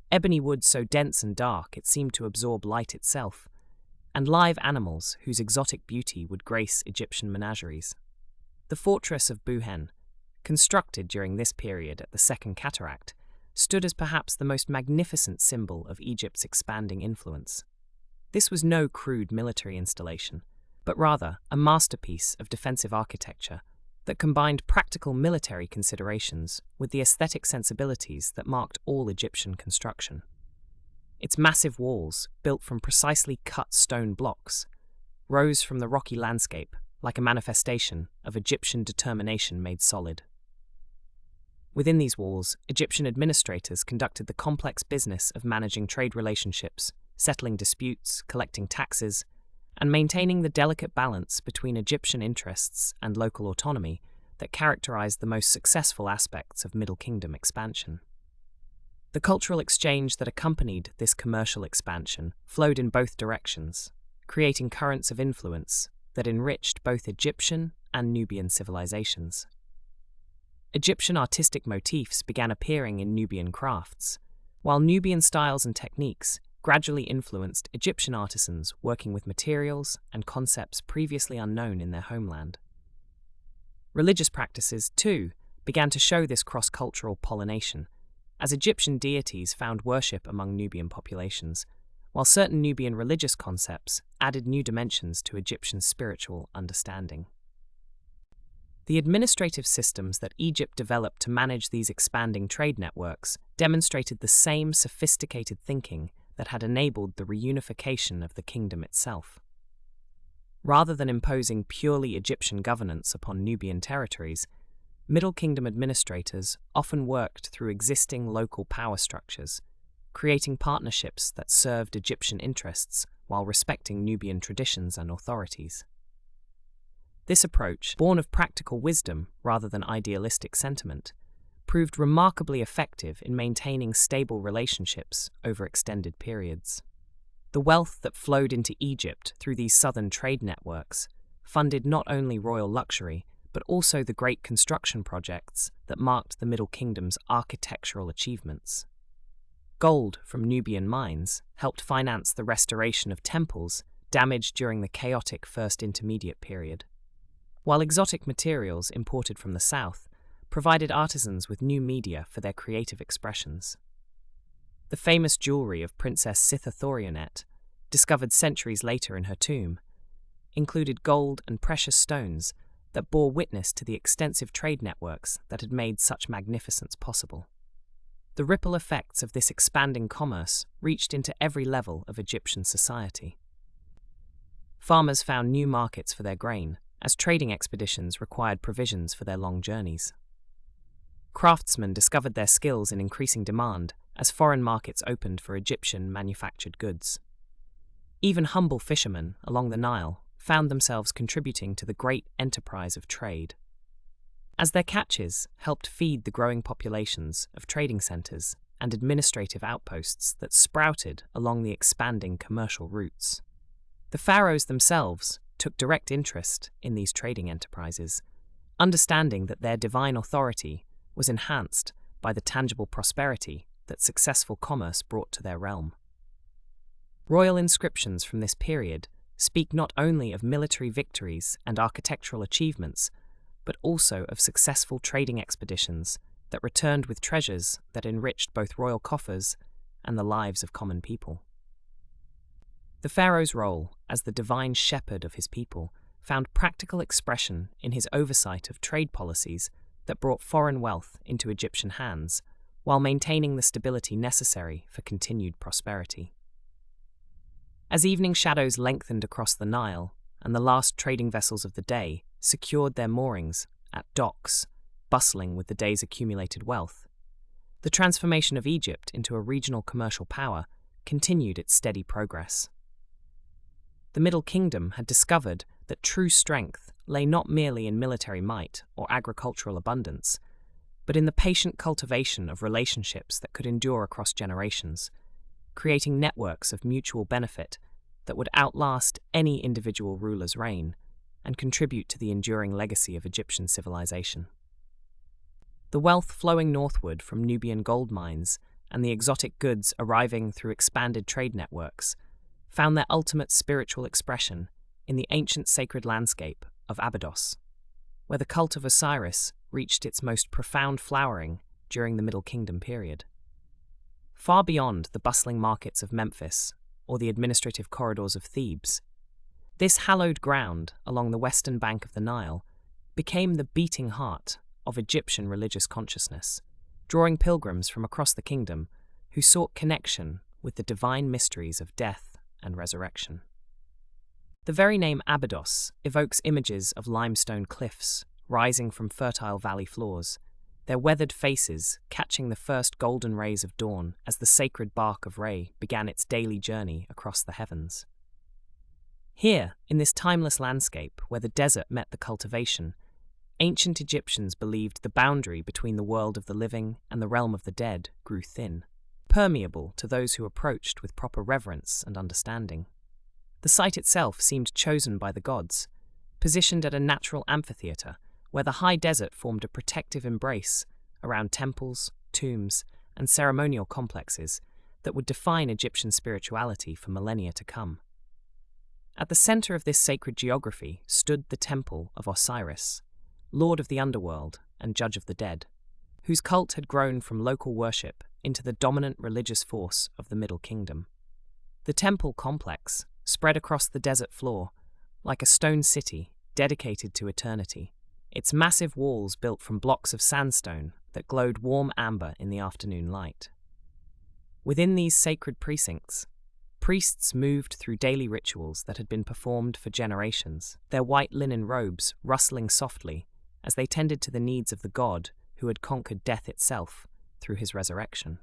ebony wood so dense and dark it seemed to absorb light itself, and live animals whose exotic beauty would grace Egyptian menageries. The fortress of Buhen, constructed during this period at the Second Cataract, stood as perhaps the most magnificent symbol of Egypt's expanding influence. This was no crude military installation, but rather a masterpiece of defensive architecture that combined practical military considerations with the aesthetic sensibilities that marked all Egyptian construction. Its massive walls, built from precisely cut stone blocks, rose from the rocky landscape like a manifestation of Egyptian determination made solid. Within these walls, Egyptian administrators conducted the complex business of managing trade relationships, settling disputes, collecting taxes, and maintaining the delicate balance between Egyptian interests and local autonomy that characterized the most successful aspects of Middle Kingdom expansion. The cultural exchange that accompanied this commercial expansion flowed in both directions, creating currents of influence that enriched both Egyptian and Nubian civilizations. Egyptian artistic motifs began appearing in Nubian crafts, while Nubian styles and techniques gradually influenced Egyptian artisans working with materials and concepts previously unknown in their homeland. Religious practices, too, began to show this cross-cultural pollination, as Egyptian deities found worship among Nubian populations, while certain Nubian religious concepts added new dimensions to Egyptian spiritual understanding. The administrative systems that Egypt developed to manage these expanding trade networks demonstrated the same sophisticated thinking that had enabled the reunification of the kingdom itself. Rather than imposing purely Egyptian governance upon Nubian territories, Middle Kingdom administrators often worked through existing local power structures, creating partnerships that served Egyptian interests while respecting Nubian traditions and authorities. This approach, born of practical wisdom rather than idealistic sentiment, proved remarkably effective in maintaining stable relationships over extended periods. The wealth that flowed into Egypt through these southern trade networks funded not only royal luxury, but also the great construction projects that marked the Middle Kingdom's architectural achievements. Gold from Nubian mines helped finance the restoration of temples damaged during the chaotic First Intermediate period, while exotic materials imported from the south provided artisans with new media for their creative expressions. The famous jewelry of Princess Sitha-Thorionet, discovered centuries later in her tomb, included gold and precious stones that bore witness to the extensive trade networks that had made such magnificence possible. The ripple effects of this expanding commerce reached into every level of Egyptian society. Farmers found new markets for their grain, as trading expeditions required provisions for their long journeys. Craftsmen discovered their skills in increasing demand as foreign markets opened for Egyptian manufactured goods. Even humble fishermen along the Nile found themselves contributing to the great enterprise of trade, as their catches helped feed the growing populations of trading centers and administrative outposts that sprouted along the expanding commercial routes. The pharaohs themselves took direct interest in these trading enterprises, understanding that their divine authority was enhanced by the tangible prosperity that successful commerce brought to their realm. Royal inscriptions from this period speak not only of military victories and architectural achievements, but also of successful trading expeditions that returned with treasures that enriched both royal coffers and the lives of common people. The pharaoh's role as the divine shepherd of his people found practical expression in his oversight of trade policies that brought foreign wealth into Egyptian hands, while maintaining the stability necessary for continued prosperity. As evening shadows lengthened across the Nile, and the last trading vessels of the day secured their moorings at docks, bustling with the day's accumulated wealth, the transformation of Egypt into a regional commercial power continued its steady progress. The Middle Kingdom had discovered that true strength lay not merely in military might or agricultural abundance, but in the patient cultivation of relationships that could endure across generations, creating networks of mutual benefit that would outlast any individual ruler's reign and contribute to the enduring legacy of Egyptian civilization. The wealth flowing northward from Nubian gold mines and the exotic goods arriving through expanded trade networks found their ultimate spiritual expression in the ancient sacred landscape of Abydos, where the cult of Osiris reached its most profound flowering during the Middle Kingdom period. Far beyond the bustling markets of Memphis or the administrative corridors of Thebes, this hallowed ground along the western bank of the Nile became the beating heart of Egyptian religious consciousness, drawing pilgrims from across the kingdom who sought connection with the divine mysteries of death and resurrection. The very name Abydos evokes images of limestone cliffs rising from fertile valley floors, their weathered faces catching the first golden rays of dawn as the sacred bark of Re began its daily journey across the heavens. Here, in this timeless landscape where the desert met the cultivation, ancient Egyptians believed the boundary between the world of the living and the realm of the dead grew thin, permeable to those who approached with proper reverence and understanding. The site itself seemed chosen by the gods, positioned at a natural amphitheatre where the high desert formed a protective embrace around temples, tombs, and ceremonial complexes that would define Egyptian spirituality for millennia to come. At the center of this sacred geography stood the temple of Osiris, lord of the underworld and judge of the dead, whose cult had grown from local worship into the dominant religious force of the Middle Kingdom. The temple complex spread across the desert floor like a stone city dedicated to eternity, its massive walls built from blocks of sandstone that glowed warm amber in the afternoon light. Within these sacred precincts, priests moved through daily rituals that had been performed for generations, their white linen robes rustling softly as they tended to the needs of the god who had conquered death itself through his resurrection.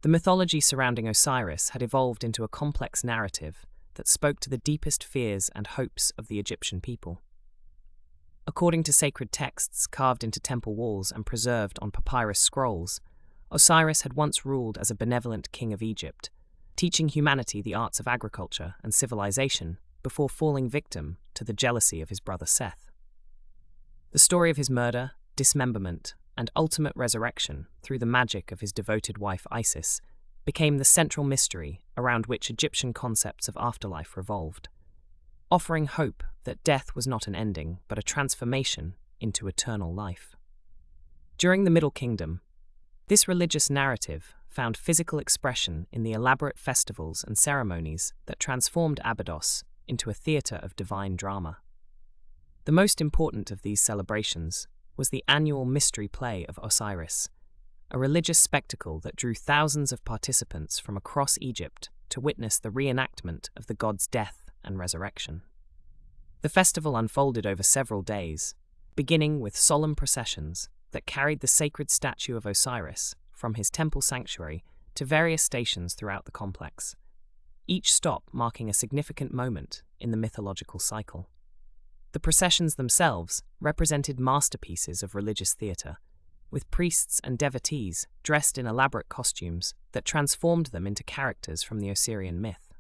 The mythology surrounding Osiris had evolved into a complex narrative that spoke to the deepest fears and hopes of the Egyptian people. According to sacred texts carved into temple walls and preserved on papyrus scrolls, Osiris had once ruled as a benevolent king of Egypt, teaching humanity the arts of agriculture and civilization before falling victim to the jealousy of his brother Seth. The story of his murder, dismemberment, and ultimate resurrection through the magic of his devoted wife Isis became the central mystery around which Egyptian concepts of afterlife revolved, offering hope that death was not an ending but a transformation into eternal life. During the Middle Kingdom, this religious narrative found physical expression in the elaborate festivals and ceremonies that transformed Abydos into a theatre of divine drama. The most important of these celebrations was the annual mystery play of Osiris, a religious spectacle that drew thousands of participants from across Egypt to witness the reenactment of the god's death and resurrection. The festival unfolded over several days, beginning with solemn processions that carried the sacred statue of Osiris from his temple sanctuary to various stations throughout the complex, each stop marking a significant moment in the mythological cycle. The processions themselves represented masterpieces of religious theatre, with priests and devotees dressed in elaborate costumes that transformed them into characters from the Osirian myth.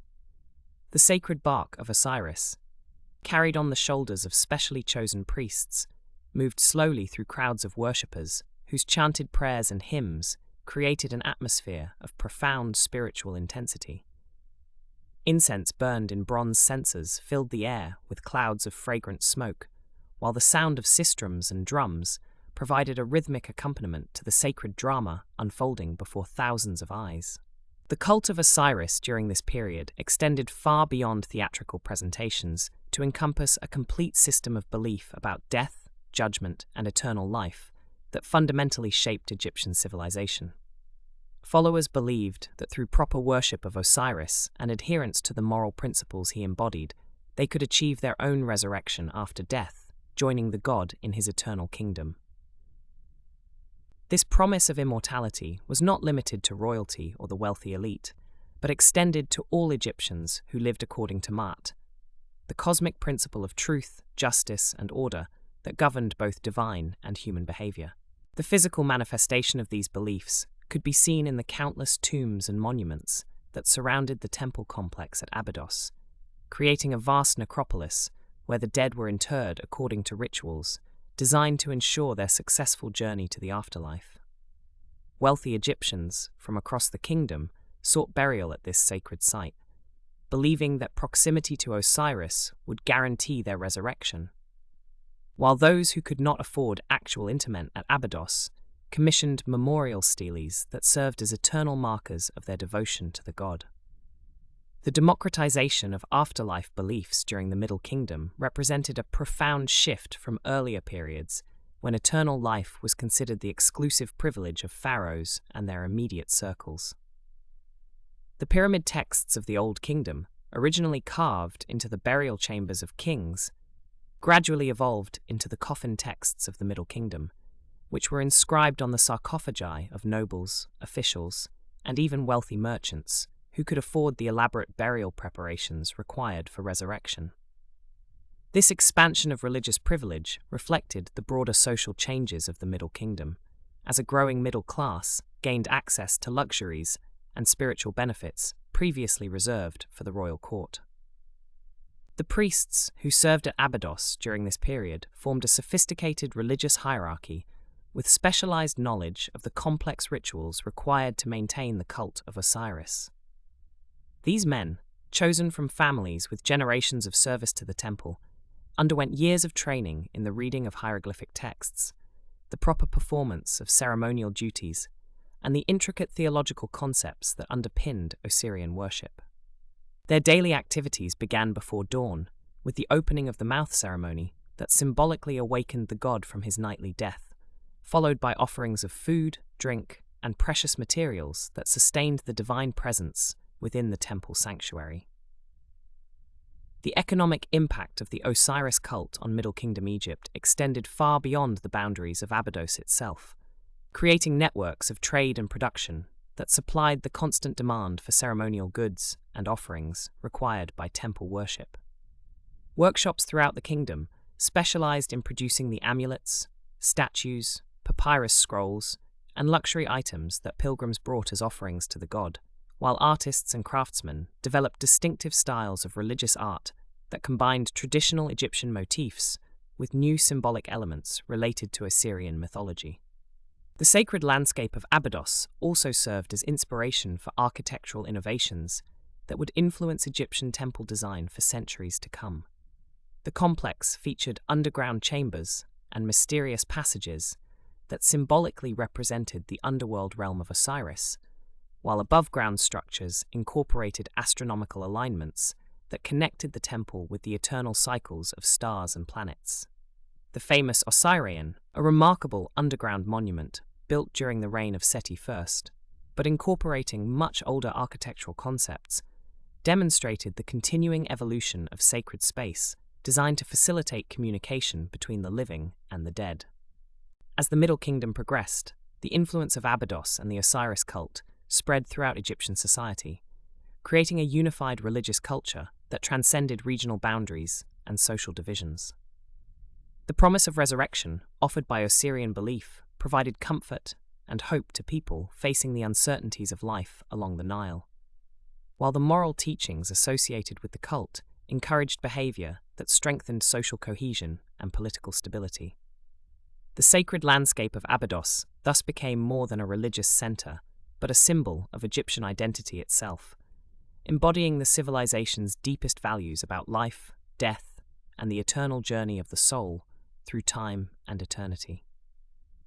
The sacred bark of Osiris, carried on the shoulders of specially chosen priests, moved slowly through crowds of worshippers whose chanted prayers and hymns created an atmosphere of profound spiritual intensity. Incense burned in bronze censers filled the air with clouds of fragrant smoke, while the sound of sistrums and drums provided a rhythmic accompaniment to the sacred drama unfolding before thousands of eyes. The cult of Osiris during this period extended far beyond theatrical presentations to encompass a complete system of belief about death, judgment, and eternal life that fundamentally shaped Egyptian civilization. Followers believed that through proper worship of Osiris and adherence to the moral principles he embodied, they could achieve their own resurrection after death, joining the god in his eternal kingdom. This promise of immortality was not limited to royalty or the wealthy elite, but extended to all Egyptians who lived according to Ma'at, the cosmic principle of truth, justice, and order that governed both divine and human behavior. The physical manifestation of these beliefs could be seen in the countless tombs and monuments that surrounded the temple complex at Abydos, creating a vast necropolis where the dead were interred according to rituals designed to ensure their successful journey to the afterlife. Wealthy Egyptians from across the kingdom sought burial at this sacred site, believing that proximity to Osiris would guarantee their resurrection, while those who could not afford actual interment at Abydos commissioned memorial steles that served as eternal markers of their devotion to the god. The democratization of afterlife beliefs during the Middle Kingdom represented a profound shift from earlier periods when eternal life was considered the exclusive privilege of pharaohs and their immediate circles. The pyramid texts of the Old Kingdom, originally carved into the burial chambers of kings, gradually evolved into the coffin texts of the Middle Kingdom, which were inscribed on the sarcophagi of nobles, officials, and even wealthy merchants who could afford the elaborate burial preparations required for resurrection. This expansion of religious privilege reflected the broader social changes of the Middle Kingdom, as a growing middle class gained access to luxuries and spiritual benefits previously reserved for the royal court. The priests who served at Abydos during this period formed a sophisticated religious hierarchy with specialized knowledge of the complex rituals required to maintain the cult of Osiris. These men, chosen from families with generations of service to the temple, underwent years of training in the reading of hieroglyphic texts, the proper performance of ceremonial duties, and the intricate theological concepts that underpinned Osirian worship. Their daily activities began before dawn, with the opening of the mouth ceremony that symbolically awakened the god from his nightly death, followed by offerings of food, drink, and precious materials that sustained the divine presence within the temple sanctuary. The economic impact of the Osiris cult on Middle Kingdom Egypt extended far beyond the boundaries of Abydos itself, creating networks of trade and production that supplied the constant demand for ceremonial goods and offerings required by temple worship. Workshops throughout the kingdom specialized in producing the amulets, statues, papyrus scrolls, and luxury items that pilgrims brought as offerings to the god, while artists and craftsmen developed distinctive styles of religious art that combined traditional Egyptian motifs with new symbolic elements related to Assyrian mythology. The sacred landscape of Abydos also served as inspiration for architectural innovations that would influence Egyptian temple design for centuries to come. The complex featured underground chambers and mysterious passages that symbolically represented the underworld realm of Osiris, while above-ground structures incorporated astronomical alignments that connected the temple with the eternal cycles of stars and planets. The famous Osirian, a remarkable underground monument built during the reign of Seti I, but incorporating much older architectural concepts, demonstrated the continuing evolution of sacred space designed to facilitate communication between the living and the dead. As the Middle Kingdom progressed, the influence of Abydos and the Osiris cult spread throughout Egyptian society, creating a unified religious culture that transcended regional boundaries and social divisions. The promise of resurrection, offered by Osirian belief, provided comfort and hope to people facing the uncertainties of life along the Nile, while the moral teachings associated with the cult encouraged behavior that strengthened social cohesion and political stability. The sacred landscape of Abydos thus became more than a religious center, but a symbol of Egyptian identity itself, embodying the civilization's deepest values about life, death, and the eternal journey of the soul through time and eternity.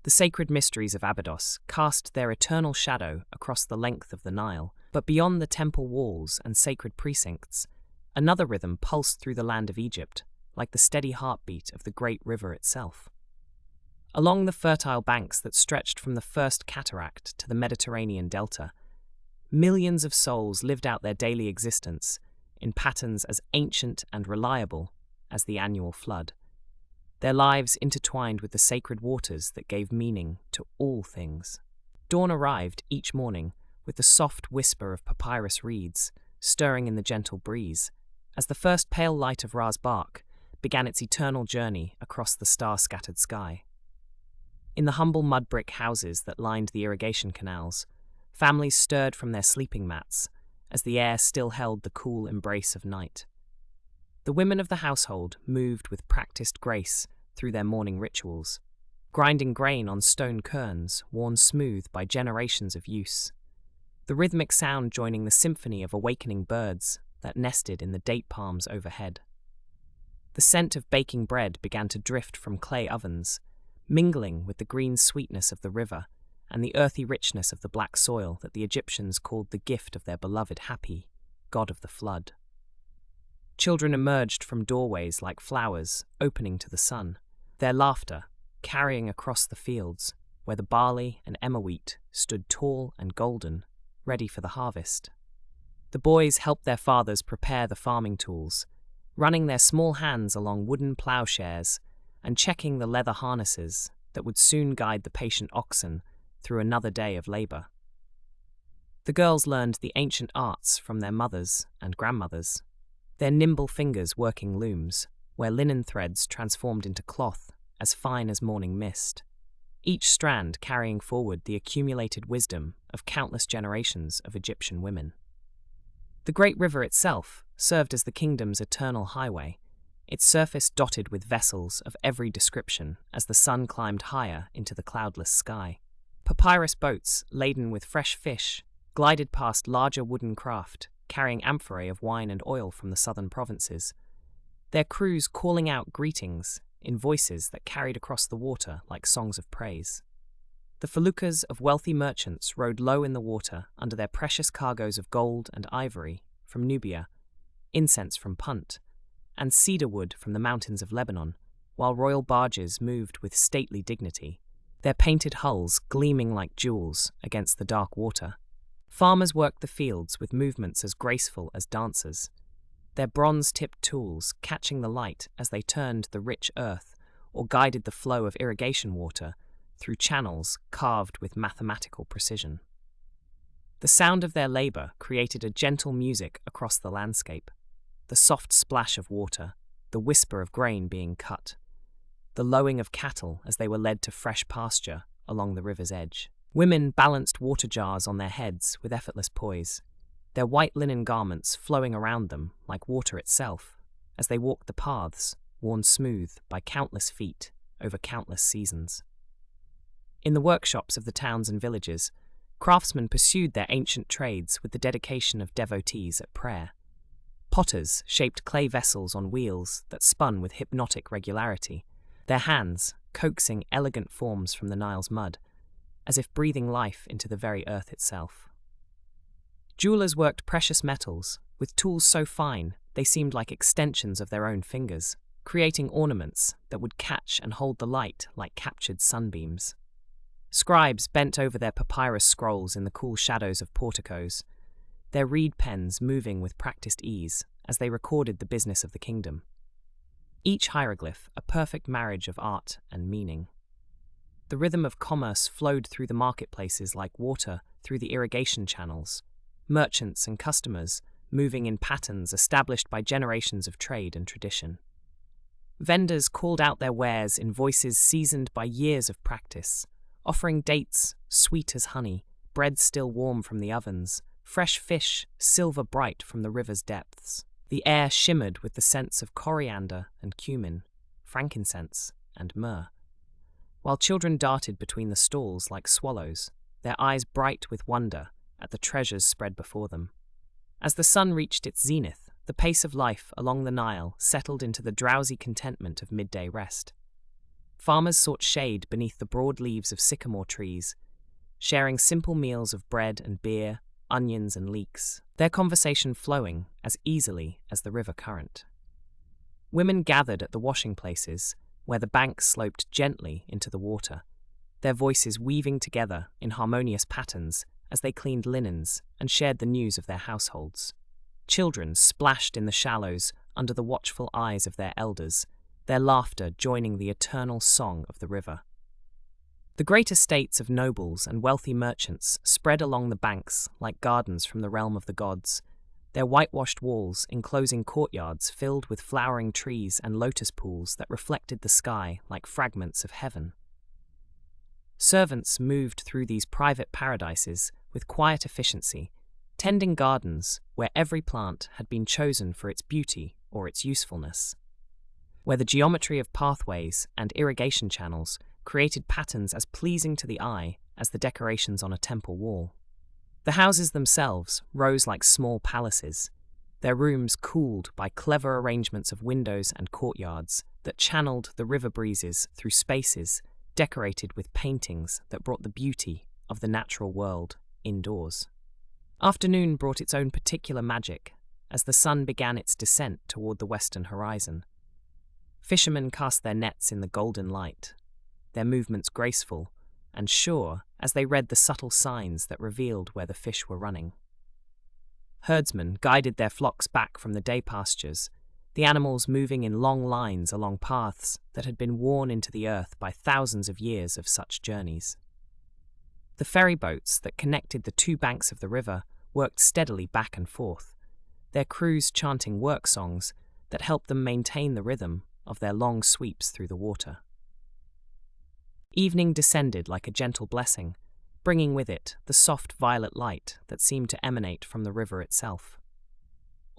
The sacred mysteries of Abydos cast their eternal shadow across the length of the Nile, but beyond the temple walls and sacred precincts, another rhythm pulsed through the land of Egypt, like the steady heartbeat of the great river itself. Along the fertile banks that stretched from the first cataract to the Mediterranean delta, millions of souls lived out their daily existence in patterns as ancient and reliable as the annual flood, their lives intertwined with the sacred waters that gave meaning to all things. Dawn arrived each morning with the soft whisper of papyrus reeds stirring in the gentle breeze, as the first pale light of Ra's bark began its eternal journey across the star-scattered sky. In the humble mud brick houses that lined the irrigation canals, families stirred from their sleeping mats as the air still held the cool embrace of night. The women of the household moved with practiced grace through their morning rituals, grinding grain on stone querns worn smooth by generations of use, the rhythmic sound joining the symphony of awakening birds that nested in the date palms overhead. The scent of baking bread began to drift from clay ovens, mingling with the green sweetness of the river and the earthy richness of the black soil that the Egyptians called the gift of their beloved Hapi, god of the flood. Children emerged from doorways like flowers opening to the sun, their laughter carrying across the fields where the barley and emmer wheat stood tall and golden, ready for the harvest. The boys helped their fathers prepare the farming tools, running their small hands along wooden plowshares and checking the leather harnesses that would soon guide the patient oxen through another day of labor. The girls learned the ancient arts from their mothers and grandmothers, their nimble fingers working looms, where linen threads transformed into cloth as fine as morning mist, each strand carrying forward the accumulated wisdom of countless generations of Egyptian women. The great river itself served as the kingdom's eternal highway, its surface dotted with vessels of every description as the sun climbed higher into the cloudless sky. Papyrus boats laden with fresh fish glided past larger wooden craft carrying amphorae of wine and oil from the southern provinces, their crews calling out greetings in voices that carried across the water like songs of praise. The feluccas of wealthy merchants rode low in the water under their precious cargoes of gold and ivory from Nubia, incense from Punt, and cedar wood from the mountains of Lebanon, while royal barges moved with stately dignity, their painted hulls gleaming like jewels against the dark water. Farmers worked the fields with movements as graceful as dancers, their bronze-tipped tools catching the light as they turned the rich earth or guided the flow of irrigation water through channels carved with mathematical precision. The sound of their labor created a gentle music across the landscape. The soft splash of water, the whisper of grain being cut, the lowing of cattle as they were led to fresh pasture along the river's edge. Women balanced water jars on their heads with effortless poise, their white linen garments flowing around them like water itself as they walked the paths worn smooth by countless feet over countless seasons. In the workshops of the towns and villages, craftsmen pursued their ancient trades with the dedication of devotees at prayer. Potters shaped clay vessels on wheels that spun with hypnotic regularity, their hands coaxing elegant forms from the Nile's mud, as if breathing life into the very earth itself. Jewelers worked precious metals with tools so fine they seemed like extensions of their own fingers, creating ornaments that would catch and hold the light like captured sunbeams. Scribes bent over their papyrus scrolls in the cool shadows of porticos, their reed pens moving with practiced ease as they recorded the business of the kingdom. Each hieroglyph a perfect marriage of art and meaning. The rhythm of commerce flowed through the marketplaces like water through the irrigation channels, merchants and customers moving in patterns established by generations of trade and tradition. Vendors called out their wares in voices seasoned by years of practice, offering dates sweet as honey, bread still warm from the ovens, fresh fish silver bright from the river's depths. The air shimmered with the scents of coriander and cumin, frankincense and myrrh, while children darted between the stalls like swallows, their eyes bright with wonder at the treasures spread before them. As the sun reached its zenith, the pace of life along the Nile settled into the drowsy contentment of midday rest. Farmers sought shade beneath the broad leaves of sycamore trees, sharing simple meals of bread and beer, onions and leeks, their conversation flowing as easily as the river current. Women gathered at the washing places, where the banks sloped gently into the water, their voices weaving together in harmonious patterns as they cleaned linens and shared the news of their households. Children splashed in the shallows under the watchful eyes of their elders, their laughter joining the eternal song of the river. The great estates of nobles and wealthy merchants spread along the banks like gardens from the realm of the gods, their whitewashed walls enclosing courtyards filled with flowering trees and lotus pools that reflected the sky like fragments of heaven. Servants moved through these private paradises with quiet efficiency, tending gardens where every plant had been chosen for its beauty or its usefulness, where the geometry of pathways and irrigation channels created patterns as pleasing to the eye as the decorations on a temple wall. The houses themselves rose like small palaces, their rooms cooled by clever arrangements of windows and courtyards that channeled the river breezes through spaces decorated with paintings that brought the beauty of the natural world indoors. Afternoon brought its own particular magic as the sun began its descent toward the western horizon. Fishermen cast their nets in the golden light, their movements graceful and sure as they read the subtle signs that revealed where the fish were running. Herdsmen guided their flocks back from the day pastures, the animals moving in long lines along paths that had been worn into the earth by thousands of years of such journeys. The ferry boats that connected the two banks of the river worked steadily back and forth, their crews chanting work songs that helped them maintain the rhythm of their long sweeps through the water. Evening descended like a gentle blessing, bringing with it the soft violet light that seemed to emanate from the river itself.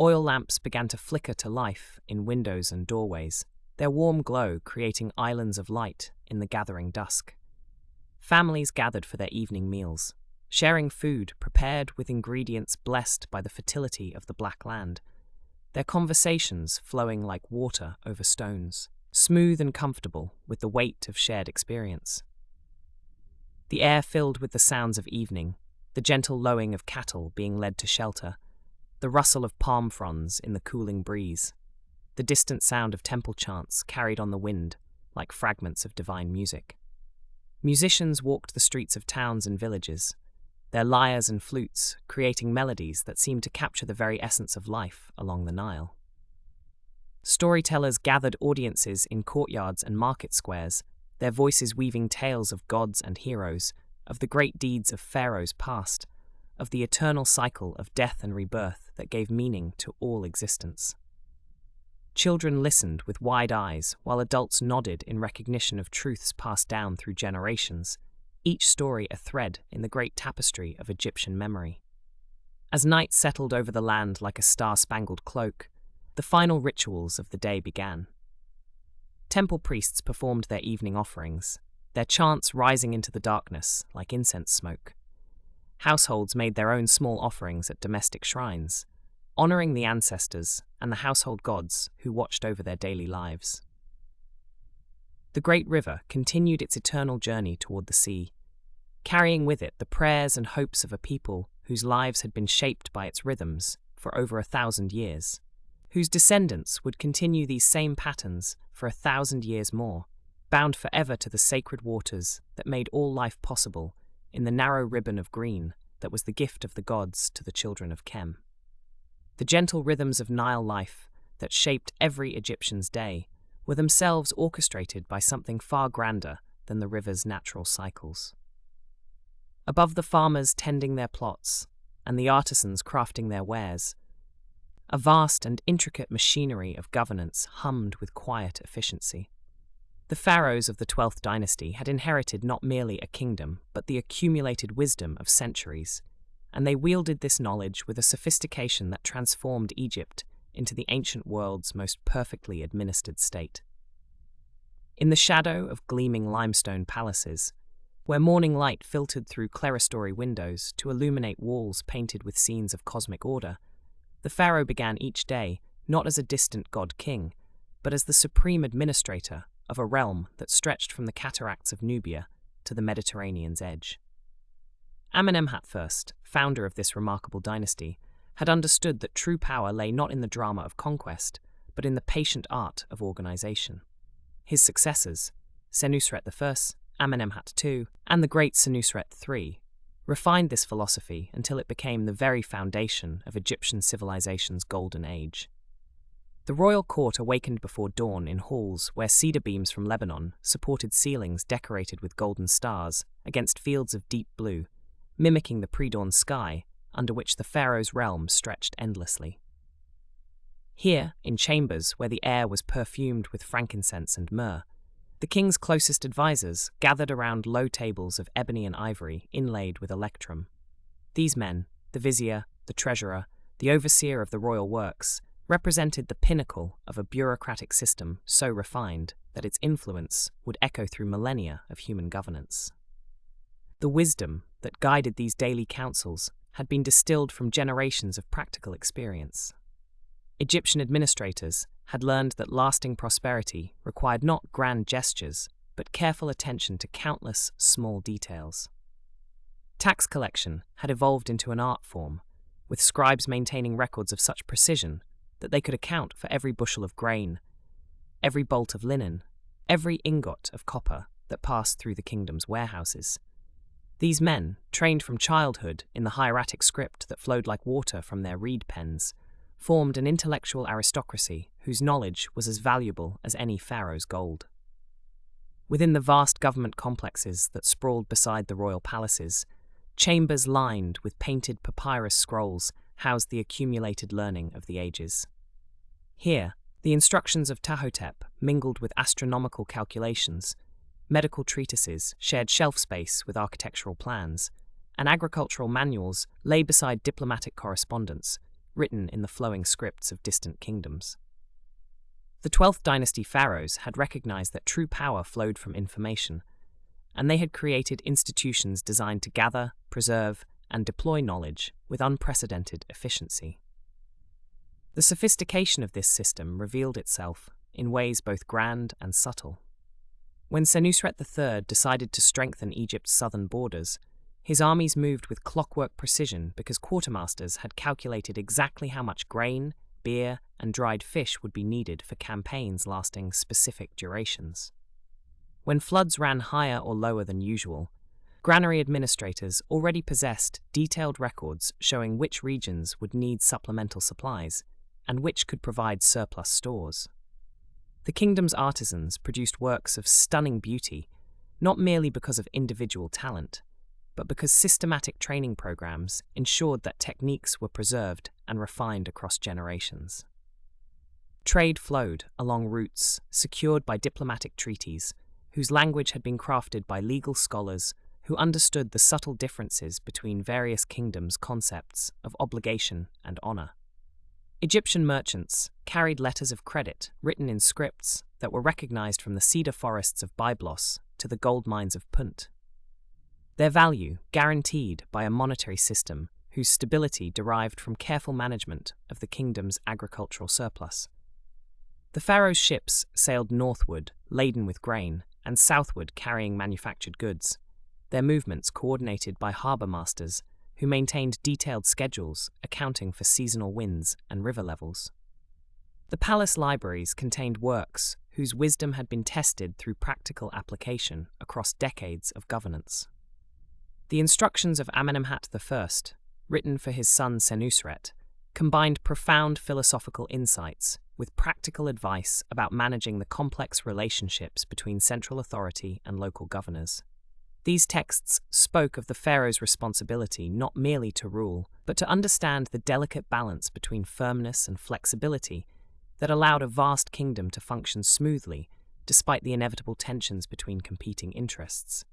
Oil lamps began to flicker to life in windows and doorways, their warm glow creating islands of light in the gathering dusk. Families gathered for their evening meals, sharing food prepared with ingredients blessed by the fertility of the Black Land, their conversations flowing like water over stones, smooth and comfortable with the weight of shared experience. The air filled with the sounds of evening, the gentle lowing of cattle being led to shelter, the rustle of palm fronds in the cooling breeze, the distant sound of temple chants carried on the wind like fragments of divine music. Musicians walked the streets of towns and villages, their lyres and flutes creating melodies that seemed to capture the very essence of life along the Nile. Storytellers gathered audiences in courtyards and market squares, their voices weaving tales of gods and heroes, of the great deeds of pharaohs past, of the eternal cycle of death and rebirth that gave meaning to all existence. Children listened with wide eyes while adults nodded in recognition of truths passed down through generations, each story a thread in the great tapestry of Egyptian memory. As night settled over the land like a star-spangled cloak, the final rituals of the day began. Temple priests performed their evening offerings, their chants rising into the darkness like incense smoke. Households made their own small offerings at domestic shrines, honoring the ancestors and the household gods who watched over their daily lives. The great river continued its eternal journey toward the sea, carrying with it the prayers and hopes of a people whose lives had been shaped by its rhythms for over 1,000 years, whose descendants would continue these same patterns for 1,000 years more, bound forever to the sacred waters that made all life possible in the narrow ribbon of green that was the gift of the gods to the children of Khem. The gentle rhythms of Nile life that shaped every Egyptian's day were themselves orchestrated by something far grander than the river's natural cycles. Above the farmers tending their plots and the artisans crafting their wares, a vast and intricate machinery of governance hummed with quiet efficiency. The pharaohs of the 12th Dynasty had inherited not merely a kingdom, but the accumulated wisdom of centuries, and they wielded this knowledge with a sophistication that transformed Egypt into the ancient world's most perfectly administered state. In the shadow of gleaming limestone palaces, where morning light filtered through clerestory windows to illuminate walls painted with scenes of cosmic order, the pharaoh began each day not as a distant god-king, but as the supreme administrator of a realm that stretched from the cataracts of Nubia to the Mediterranean's edge. Mentuhotep I, founder of this remarkable dynasty, had understood that true power lay not in the drama of conquest, but in the patient art of organization. His successors, Senusret I, Mentuhotep II, and the great Senusret III, refined this philosophy until it became the very foundation of Egyptian civilization's golden age. The royal court awakened before dawn in halls where cedar beams from Lebanon supported ceilings decorated with golden stars against fields of deep blue, mimicking the pre-dawn sky under which the pharaoh's realm stretched endlessly. Here, in chambers where the air was perfumed with frankincense and myrrh, the king's closest advisors gathered around low tables of ebony and ivory inlaid with electrum. These men, the vizier, the treasurer, the overseer of the royal works, represented the pinnacle of a bureaucratic system so refined that its influence would echo through millennia of human governance. The wisdom that guided these daily councils had been distilled from generations of practical experience. Egyptian administrators had learned that lasting prosperity required not grand gestures, but careful attention to countless small details. Tax collection had evolved into an art form, with scribes maintaining records of such precision that they could account for every bushel of grain, every bolt of linen, every ingot of copper that passed through the kingdom's warehouses. These men, trained from childhood in the hieratic script that flowed like water from their reed pens, formed an intellectual aristocracy whose knowledge was as valuable as any pharaoh's gold. Within the vast government complexes that sprawled beside the royal palaces, chambers lined with painted papyrus scrolls housed the accumulated learning of the ages. Here, the instructions of Mentuhotep mingled with astronomical calculations, medical treatises shared shelf space with architectural plans, and agricultural manuals lay beside diplomatic correspondence, written in the flowing scripts of distant kingdoms. The 12th Dynasty pharaohs had recognized that true power flowed from information, and they had created institutions designed to gather, preserve, and deploy knowledge with unprecedented efficiency. The sophistication of this system revealed itself in ways both grand and subtle. When Senusret III decided to strengthen Egypt's southern borders, his armies moved with clockwork precision because quartermasters had calculated exactly how much grain, beer, and dried fish would be needed for campaigns lasting specific durations. When floods ran higher or lower than usual, granary administrators already possessed detailed records showing which regions would need supplemental supplies and which could provide surplus stores. The kingdom's artisans produced works of stunning beauty, not merely because of individual talent, but because systematic training programs ensured that techniques were preserved and refined across generations. Trade flowed along routes secured by diplomatic treaties, whose language had been crafted by legal scholars who understood the subtle differences between various kingdoms' concepts of obligation and honor. Egyptian merchants carried letters of credit written in scripts that were recognized from the cedar forests of Byblos to the gold mines of Punt. Their value guaranteed by a monetary system whose stability derived from careful management of the kingdom's agricultural surplus. The pharaoh's ships sailed northward laden with grain and southward carrying manufactured goods, their movements coordinated by harbour masters who maintained detailed schedules accounting for seasonal winds and river levels. The palace libraries contained works whose wisdom had been tested through practical application across decades of governance. The instructions of Amenemhat I, written for his son Senusret, combined profound philosophical insights with practical advice about managing the complex relationships between central authority and local governors. These texts spoke of the pharaoh's responsibility not merely to rule, but to understand the delicate balance between firmness and flexibility that allowed a vast kingdom to function smoothly despite the inevitable tensions between competing interests.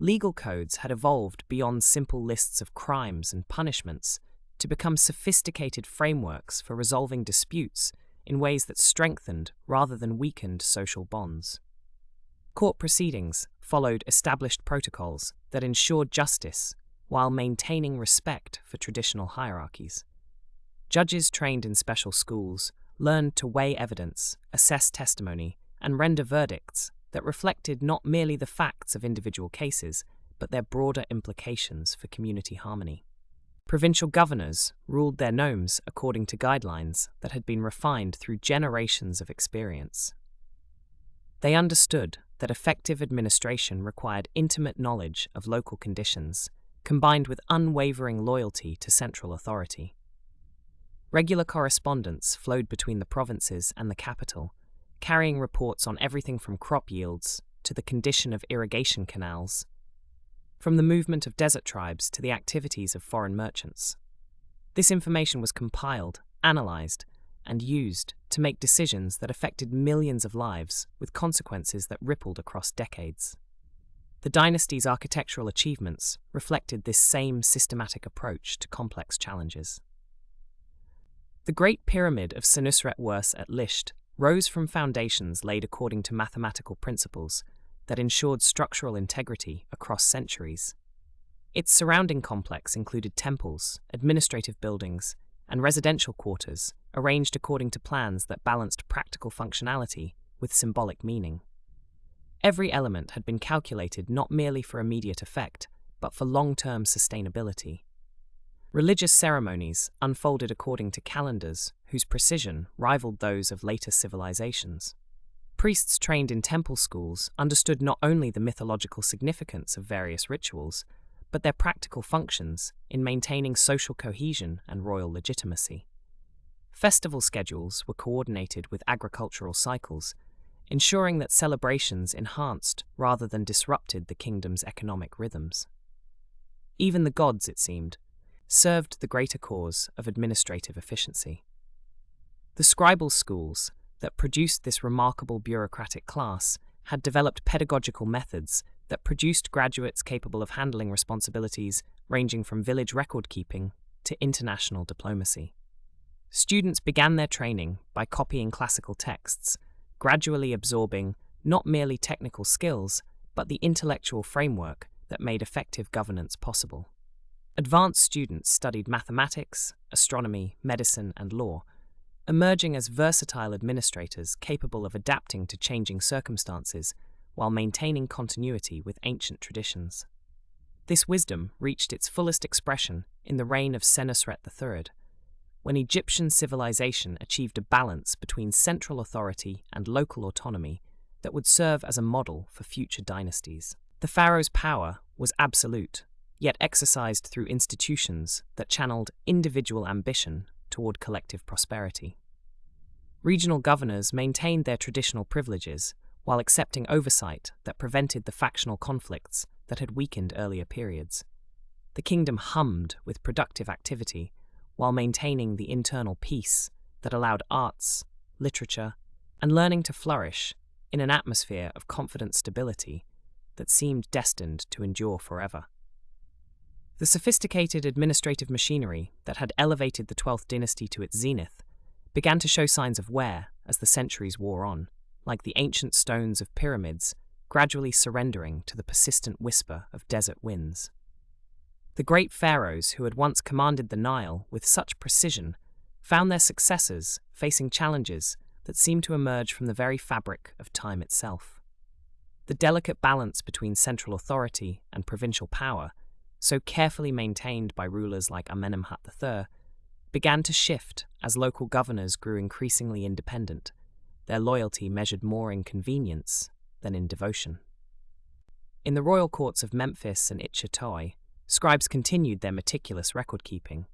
Legal codes had evolved beyond simple lists of crimes and punishments to become sophisticated frameworks for resolving disputes in ways that strengthened rather than weakened social bonds. Court proceedings followed established protocols that ensured justice while maintaining respect for traditional hierarchies. Judges trained in special schools learned to weigh evidence, assess testimony, and render verdicts that reflected not merely the facts of individual cases, but their broader implications for community harmony. Provincial governors ruled their nomes according to guidelines that had been refined through generations of experience. They understood that effective administration required intimate knowledge of local conditions, combined with unwavering loyalty to central authority. Regular correspondence flowed between the provinces and the capital, carrying reports on everything from crop yields to the condition of irrigation canals, from the movement of desert tribes to the activities of foreign merchants. This information was compiled, analyzed, and used to make decisions that affected millions of lives with consequences that rippled across decades. The dynasty's architectural achievements reflected this same systematic approach to complex challenges. The Great Pyramid of Senusret I at Lisht rose from foundations laid according to mathematical principles that ensured structural integrity across centuries. Its surrounding complex included temples, administrative buildings, and residential quarters arranged according to plans that balanced practical functionality with symbolic meaning. Every element had been calculated not merely for immediate effect, but for long-term sustainability. Religious ceremonies unfolded according to calendars whose precision rivaled those of later civilizations. Priests trained in temple schools understood not only the mythological significance of various rituals, but their practical functions in maintaining social cohesion and royal legitimacy. Festival schedules were coordinated with agricultural cycles, ensuring that celebrations enhanced rather than disrupted the kingdom's economic rhythms. Even the gods, it seemed, served the greater cause of administrative efficiency. The scribal schools that produced this remarkable bureaucratic class had developed pedagogical methods that produced graduates capable of handling responsibilities ranging from village record-keeping to international diplomacy. Students began their training by copying classical texts, gradually absorbing not merely technical skills, but the intellectual framework that made effective governance possible. Advanced students studied mathematics, astronomy, medicine, and law, emerging as versatile administrators capable of adapting to changing circumstances while maintaining continuity with ancient traditions. This wisdom reached its fullest expression in the reign of Senusret III, when Egyptian civilization achieved a balance between central authority and local autonomy that would serve as a model for future dynasties. The pharaoh's power was absolute, yet exercised through institutions that channeled individual ambition toward collective prosperity. Regional governors maintained their traditional privileges while accepting oversight that prevented the factional conflicts that had weakened earlier periods. The kingdom hummed with productive activity while maintaining the internal peace that allowed arts, literature, and learning to flourish in an atmosphere of confident stability that seemed destined to endure forever. The sophisticated administrative machinery that had elevated the 12th dynasty to its zenith began to show signs of wear as the centuries wore on, like the ancient stones of pyramids gradually surrendering to the persistent whisper of desert winds. The great pharaohs who had once commanded the Nile with such precision found their successors facing challenges that seemed to emerge from the very fabric of time itself. The delicate balance between central authority and provincial power, so carefully maintained by rulers like Mentuhotep III, began to shift as local governors grew increasingly independent, their loyalty measured more in convenience than in devotion. In the royal courts of Memphis and Itchatoi, scribes continued their meticulous record-keeping,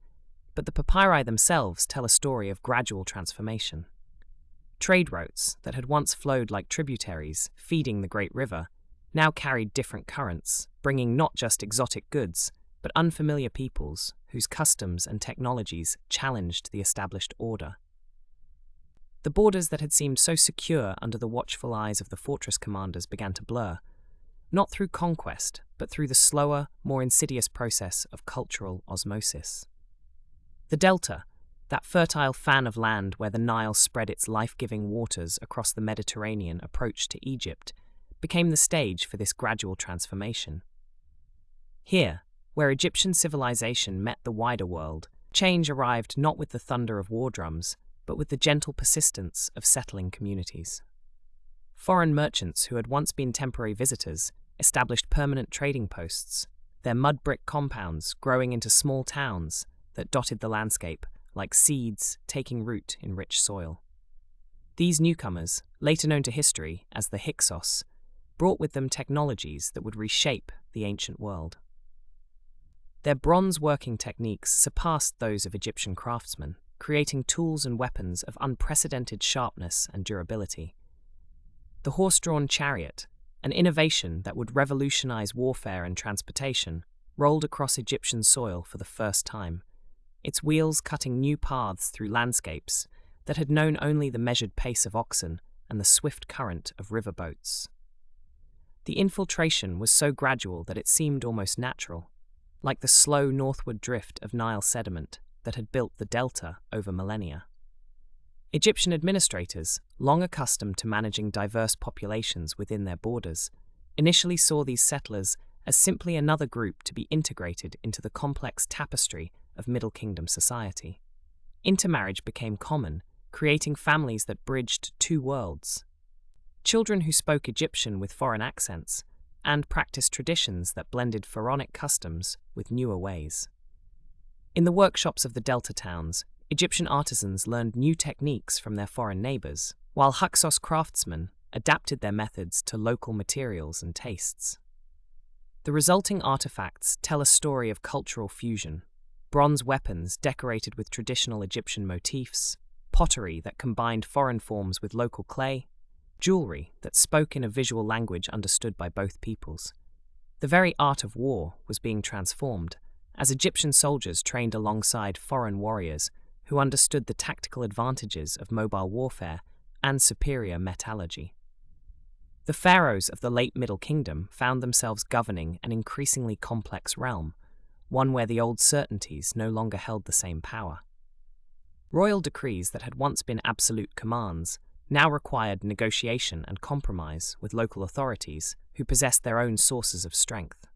but the papyri themselves tell a story of gradual transformation. Trade routes that had once flowed like tributaries feeding the great river now carried different currents, bringing not just exotic goods, but unfamiliar peoples whose customs and technologies challenged the established order. The borders that had seemed so secure under the watchful eyes of the fortress commanders began to blur, not through conquest, but through the slower, more insidious process of cultural osmosis. The Delta, that fertile fan of land where the Nile spread its life-giving waters across the Mediterranean approach to Egypt, became the stage for this gradual transformation. Here, where Egyptian civilization met the wider world, change arrived not with the thunder of war drums, but with the gentle persistence of settling communities. Foreign merchants who had once been temporary visitors established permanent trading posts, their mud brick compounds growing into small towns that dotted the landscape like seeds taking root in rich soil. These newcomers, later known to history as the Hyksos, brought with them technologies that would reshape the ancient world. Their bronze working techniques surpassed those of Egyptian craftsmen, creating tools and weapons of unprecedented sharpness and durability. The horse-drawn chariot, an innovation that would revolutionize warfare and transportation, rolled across Egyptian soil for the first time, its wheels cutting new paths through landscapes that had known only the measured pace of oxen and the swift current of river boats. The infiltration was so gradual that it seemed almost natural, like the slow northward drift of Nile sediment that had built the delta over millennia. Egyptian administrators, long accustomed to managing diverse populations within their borders, initially saw these settlers as simply another group to be integrated into the complex tapestry of Middle Kingdom society. Intermarriage became common, creating families that bridged two worlds. Children who spoke Egyptian with foreign accents and practiced traditions that blended pharaonic customs with newer ways. In the workshops of the Delta towns, Egyptian artisans learned new techniques from their foreign neighbors, while Hyksos craftsmen adapted their methods to local materials and tastes. The resulting artifacts tell a story of cultural fusion: bronze weapons decorated with traditional Egyptian motifs, pottery that combined foreign forms with local clay, jewelry that spoke in a visual language understood by both peoples. The very art of war was being transformed, as Egyptian soldiers trained alongside foreign warriors who understood the tactical advantages of mobile warfare and superior metallurgy. The pharaohs of the late Middle Kingdom found themselves governing an increasingly complex realm, one where the old certainties no longer held the same power. Royal decrees that had once been absolute commands now required negotiation and compromise with local authorities who possessed their own sources of strength.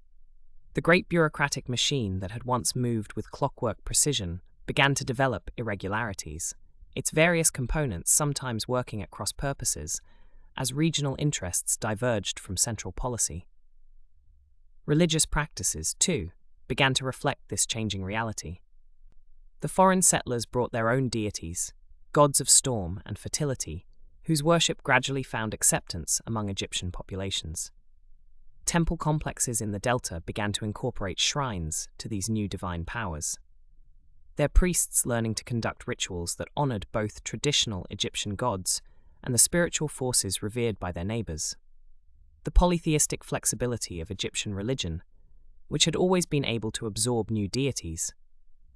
The great bureaucratic machine that had once moved with clockwork precision began to develop irregularities, its various components sometimes working at cross purposes as regional interests diverged from central policy. Religious practices, too, began to reflect this changing reality. The foreign settlers brought their own deities, gods of storm and fertility, whose worship gradually found acceptance among Egyptian populations. Temple complexes in the Delta began to incorporate shrines to these new divine powers, their priests learning to conduct rituals that honored both traditional Egyptian gods and the spiritual forces revered by their neighbors. The polytheistic flexibility of Egyptian religion, which had always been able to absorb new deities,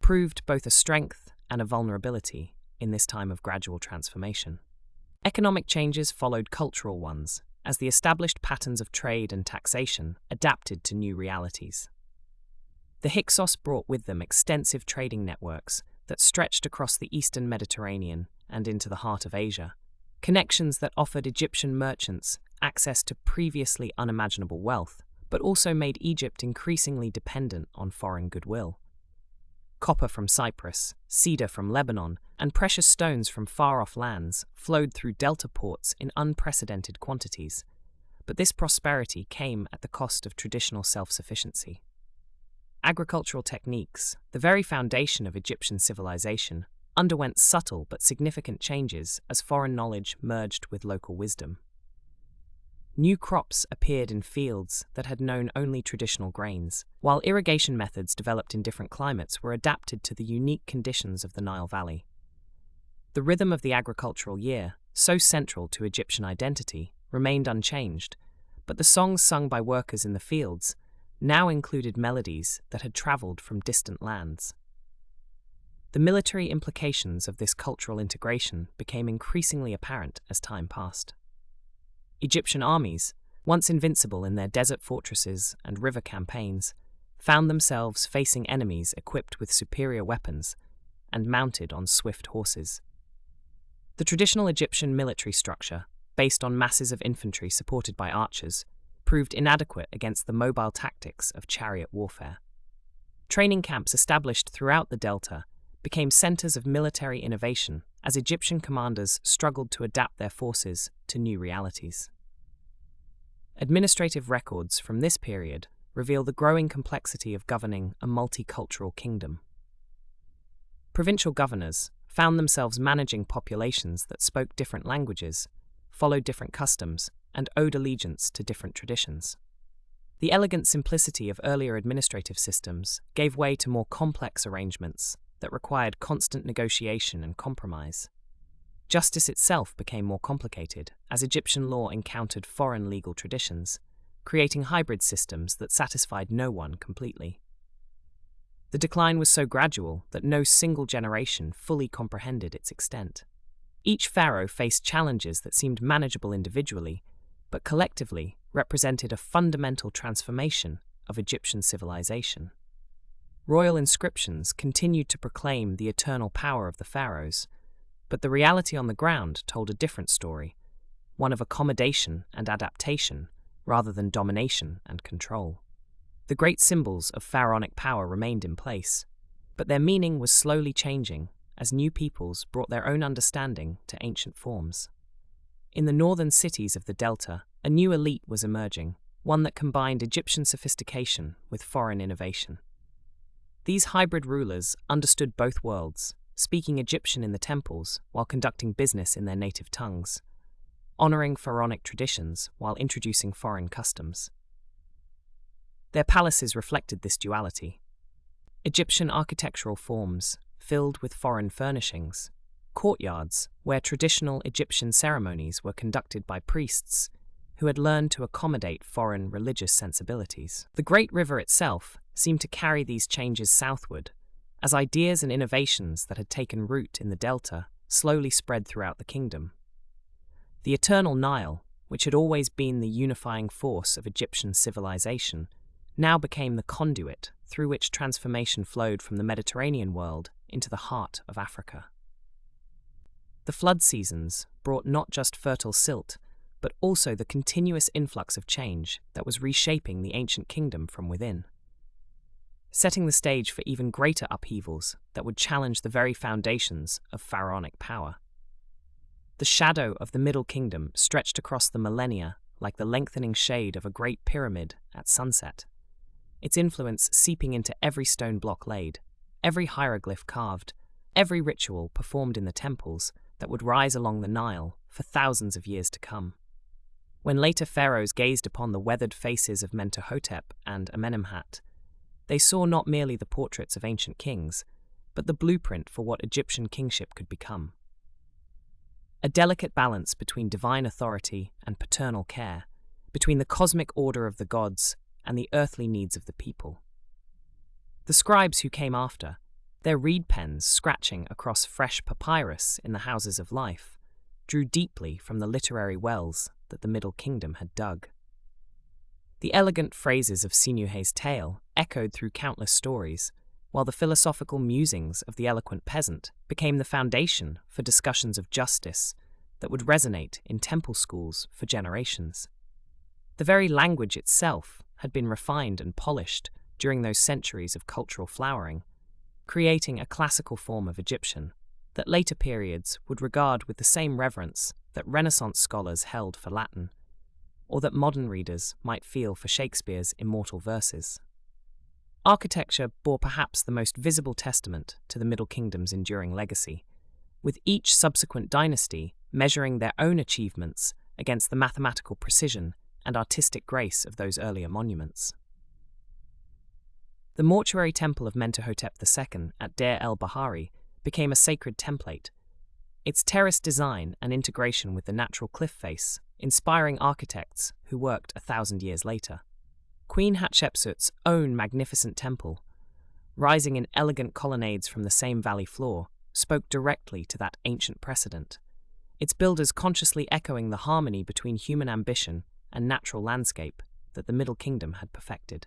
proved both a strength and a vulnerability in this time of gradual transformation. Economic changes followed cultural ones, as the established patterns of trade and taxation adapted to new realities. The Hyksos brought with them extensive trading networks that stretched across the eastern Mediterranean and into the heart of Asia, connections that offered Egyptian merchants access to previously unimaginable wealth, but also made Egypt increasingly dependent on foreign goodwill. Copper from Cyprus, cedar from Lebanon, and precious stones from far-off lands flowed through delta ports in unprecedented quantities, but this prosperity came at the cost of traditional self-sufficiency. Agricultural techniques, the very foundation of Egyptian civilization, underwent subtle but significant changes as foreign knowledge merged with local wisdom. New crops appeared in fields that had known only traditional grains, while irrigation methods developed in different climates were adapted to the unique conditions of the Nile Valley. The rhythm of the agricultural year, so central to Egyptian identity, remained unchanged, but the songs sung by workers in the fields now included melodies that had traveled from distant lands. The military implications of this cultural integration became increasingly apparent as time passed. Egyptian armies, once invincible in their desert fortresses and river campaigns, found themselves facing enemies equipped with superior weapons and mounted on swift horses. The traditional Egyptian military structure, based on masses of infantry supported by archers, proved inadequate against the mobile tactics of chariot warfare. Training camps established throughout the Delta became centers of military innovation as Egyptian commanders struggled to adapt their forces to new realities. Administrative records from this period reveal the growing complexity of governing a multicultural kingdom. Provincial governors found themselves managing populations that spoke different languages, followed different customs, and owed allegiance to different traditions. The elegant simplicity of earlier administrative systems gave way to more complex arrangements that required constant negotiation and compromise. Justice itself became more complicated as Egyptian law encountered foreign legal traditions, creating hybrid systems that satisfied no one completely. The decline was so gradual that no single generation fully comprehended its extent. Each pharaoh faced challenges that seemed manageable individually, but collectively represented a fundamental transformation of Egyptian civilization. Royal inscriptions continued to proclaim the eternal power of the pharaohs, but the reality on the ground told a different story, one of accommodation and adaptation rather than domination and control. The great symbols of pharaonic power remained in place, but their meaning was slowly changing as new peoples brought their own understanding to ancient forms. In the northern cities of the Delta, a new elite was emerging, one that combined Egyptian sophistication with foreign innovation. These hybrid rulers understood both worlds, speaking Egyptian in the temples while conducting business in their native tongues, honoring pharaonic traditions while introducing foreign customs. Their palaces reflected this duality. Egyptian architectural forms filled with foreign furnishings, courtyards where traditional Egyptian ceremonies were conducted by priests who had learned to accommodate foreign religious sensibilities. The Great River itself seemed to carry these changes southward, as ideas and innovations that had taken root in the Delta slowly spread throughout the kingdom. The eternal Nile, which had always been the unifying force of Egyptian civilization, now became the conduit through which transformation flowed from the Mediterranean world into the heart of Africa. The flood seasons brought not just fertile silt, but also the continuous influx of change that was reshaping the ancient kingdom from within, setting the stage for even greater upheavals that would challenge the very foundations of pharaonic power. The shadow of the Middle Kingdom stretched across the millennia like the lengthening shade of a great pyramid at sunset, its influence seeping into every stone block laid, every hieroglyph carved, every ritual performed in the temples that would rise along the Nile for thousands of years to come. When later pharaohs gazed upon the weathered faces of Mentuhotep and Amenemhat, they saw not merely the portraits of ancient kings, but the blueprint for what Egyptian kingship could become. A delicate balance between divine authority and paternal care, between the cosmic order of the gods and the earthly needs of the people. The scribes who came after, their reed pens scratching across fresh papyrus in the houses of life, drew deeply from the literary wells that the Middle Kingdom had dug. The elegant phrases of Sinuhe's tale echoed through countless stories, while the philosophical musings of the eloquent peasant became the foundation for discussions of justice that would resonate in temple schools for generations. The very language itself had been refined and polished during those centuries of cultural flowering, creating a classical form of Egyptian that later periods would regard with the same reverence that Renaissance scholars held for Latin, or that modern readers might feel for Shakespeare's immortal verses. Architecture bore perhaps the most visible testament to the Middle Kingdom's enduring legacy, with each subsequent dynasty measuring their own achievements against the mathematical precision and artistic grace of those earlier monuments. The mortuary temple of Mentuhotep II at Deir el-Bahari became a sacred template, its terraced design and integration with the natural cliff face inspiring architects who worked 1,000 years later. Queen Hatshepsut's own magnificent temple, rising in elegant colonnades from the same valley floor, spoke directly to that ancient precedent, its builders consciously echoing the harmony between human ambition and natural landscape that the Middle Kingdom had perfected.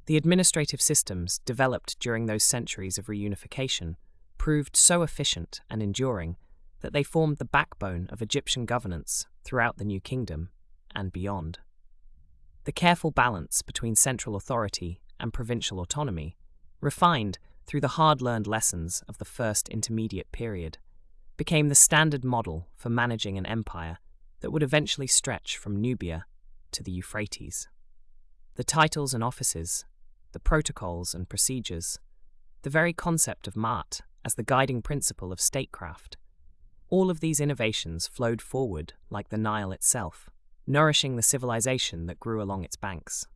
The administrative systems developed during those centuries of reunification proved so efficient and enduring that they formed the backbone of Egyptian governance throughout the New Kingdom and beyond. The careful balance between central authority and provincial autonomy, refined through the hard-learned lessons of the First Intermediate Period, became the standard model for managing an empire that would eventually stretch from Nubia to the Euphrates. The titles and offices, the protocols and procedures, the very concept of Ma'at as the guiding principle of statecraft, all of these innovations flowed forward like the Nile itself, nourishing the civilization that grew along its banks.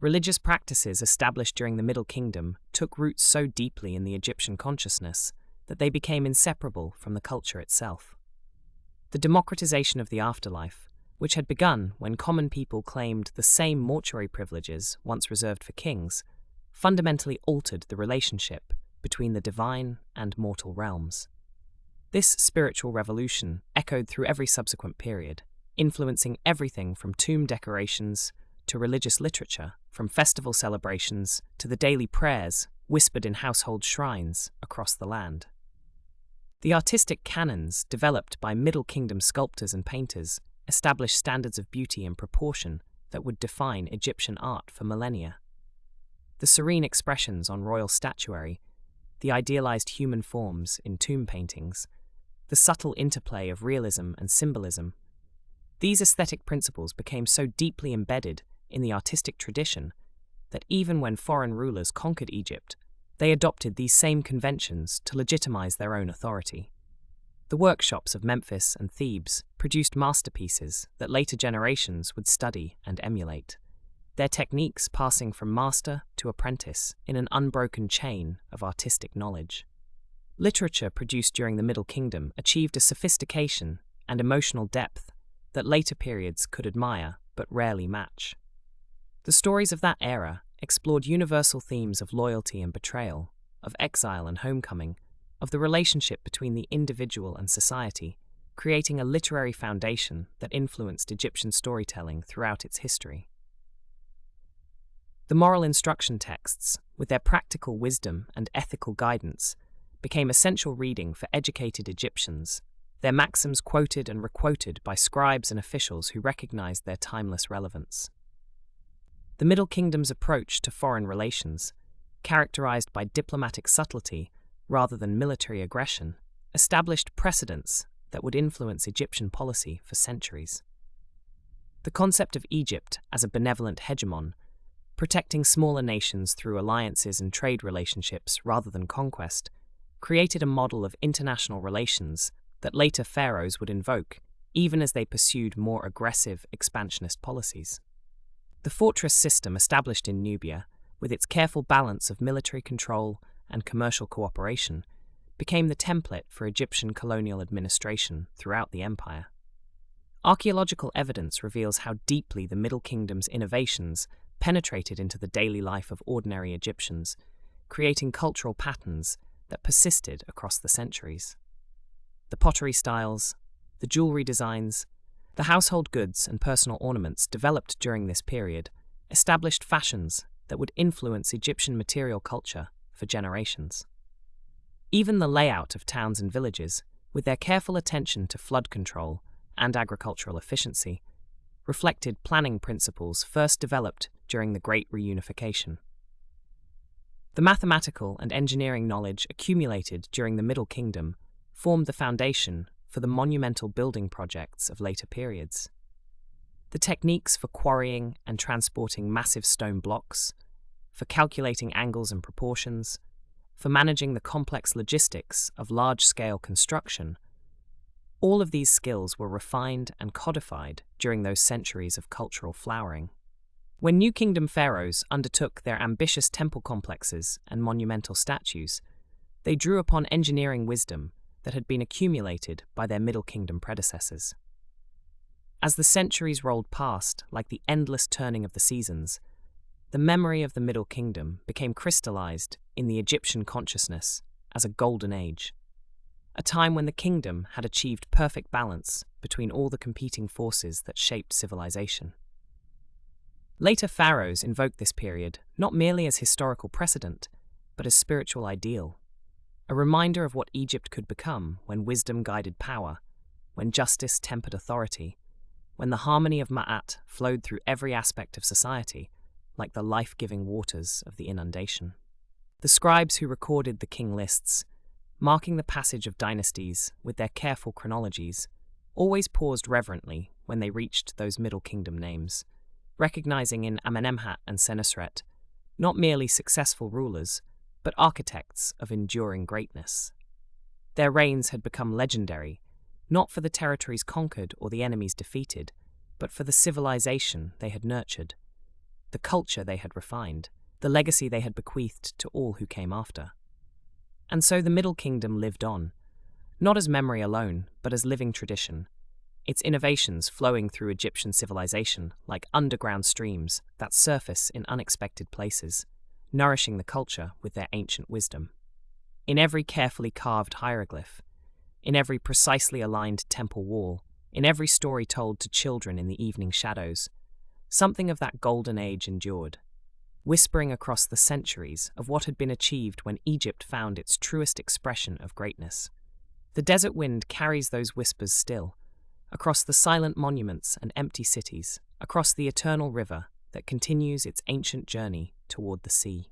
Religious practices established during the Middle Kingdom took roots so deeply in the Egyptian consciousness that they became inseparable from the culture itself. The democratization of the afterlife, which had begun when common people claimed the same mortuary privileges once reserved for kings, fundamentally altered the relationship between the divine and mortal realms. This spiritual revolution echoed through every subsequent period, influencing everything from tomb decorations to religious literature, from festival celebrations to the daily prayers whispered in household shrines across the land. The artistic canons developed by Middle Kingdom sculptors and painters established standards of beauty and proportion that would define Egyptian art for millennia. The serene expressions on royal statuary, the idealized human forms in tomb paintings, the subtle interplay of realism and symbolism, these aesthetic principles became so deeply embedded in the artistic tradition that even when foreign rulers conquered Egypt, they adopted these same conventions to legitimize their own authority. The workshops of Memphis and Thebes produced masterpieces that later generations would study and emulate, their techniques passing from master to apprentice in an unbroken chain of artistic knowledge. Literature produced during the Middle Kingdom achieved a sophistication and emotional depth that later periods could admire but rarely match. The stories of that era explored universal themes of loyalty and betrayal, of exile and homecoming, of the relationship between the individual and society, creating a literary foundation that influenced Egyptian storytelling throughout its history. The moral instruction texts, with their practical wisdom and ethical guidance, became essential reading for educated Egyptians, their maxims quoted and requoted by scribes and officials who recognized their timeless relevance. The Middle Kingdom's approach to foreign relations, characterized by diplomatic subtlety rather than military aggression, established precedents that would influence Egyptian policy for centuries. The concept of Egypt as a benevolent hegemon, protecting smaller nations through alliances and trade relationships rather than conquest, created a model of international relations that later pharaohs would invoke, even as they pursued more aggressive expansionist policies. The fortress system established in Nubia, with its careful balance of military control and commercial cooperation, became the template for Egyptian colonial administration throughout the empire. Archaeological evidence reveals how deeply the Middle Kingdom's innovations penetrated into the daily life of ordinary Egyptians, creating cultural patterns that persisted across the centuries. The pottery styles, the jewelry designs, the household goods and personal ornaments developed during this period established fashions that would influence Egyptian material culture for generations. Even the layout of towns and villages, with their careful attention to flood control and agricultural efficiency, reflected planning principles first developed during the Great Reunification. The mathematical and engineering knowledge accumulated during the Middle Kingdom formed the foundation for the monumental building projects of later periods. The techniques for quarrying and transporting massive stone blocks, for calculating angles and proportions, for managing the complex logistics of large-scale construction, all of these skills were refined and codified during those centuries of cultural flowering. When New Kingdom pharaohs undertook their ambitious temple complexes and monumental statues, they drew upon engineering wisdom that had been accumulated by their Middle Kingdom predecessors. As the centuries rolled past like the endless turning of the seasons, the memory of the Middle Kingdom became crystallized in the Egyptian consciousness as a golden age, a time when the kingdom had achieved perfect balance between all the competing forces that shaped civilization. Later pharaohs invoked this period not merely as historical precedent, but as spiritual ideal, a reminder of what Egypt could become when wisdom guided power, when justice tempered authority, when the harmony of Ma'at flowed through every aspect of society, like the life-giving waters of the inundation. The scribes who recorded the king lists, marking the passage of dynasties with their careful chronologies, always paused reverently when they reached those Middle Kingdom names, recognizing in Amenemhat and Senusret not merely successful rulers, but architects of enduring greatness. Their reigns had become legendary, not for the territories conquered or the enemies defeated, but for the civilization they had nurtured, the culture they had refined, the legacy they had bequeathed to all who came after. And so the Middle Kingdom lived on, not as memory alone, but as living tradition, its innovations flowing through Egyptian civilization like underground streams that surface in unexpected places, nourishing the culture with their ancient wisdom. In every carefully carved hieroglyph, in every precisely aligned temple wall, in every story told to children in the evening shadows, something of that golden age endured, whispering across the centuries of what had been achieved when Egypt found its truest expression of greatness. The desert wind carries those whispers still, across the silent monuments and empty cities, across the eternal river that continues its ancient journey toward the sea.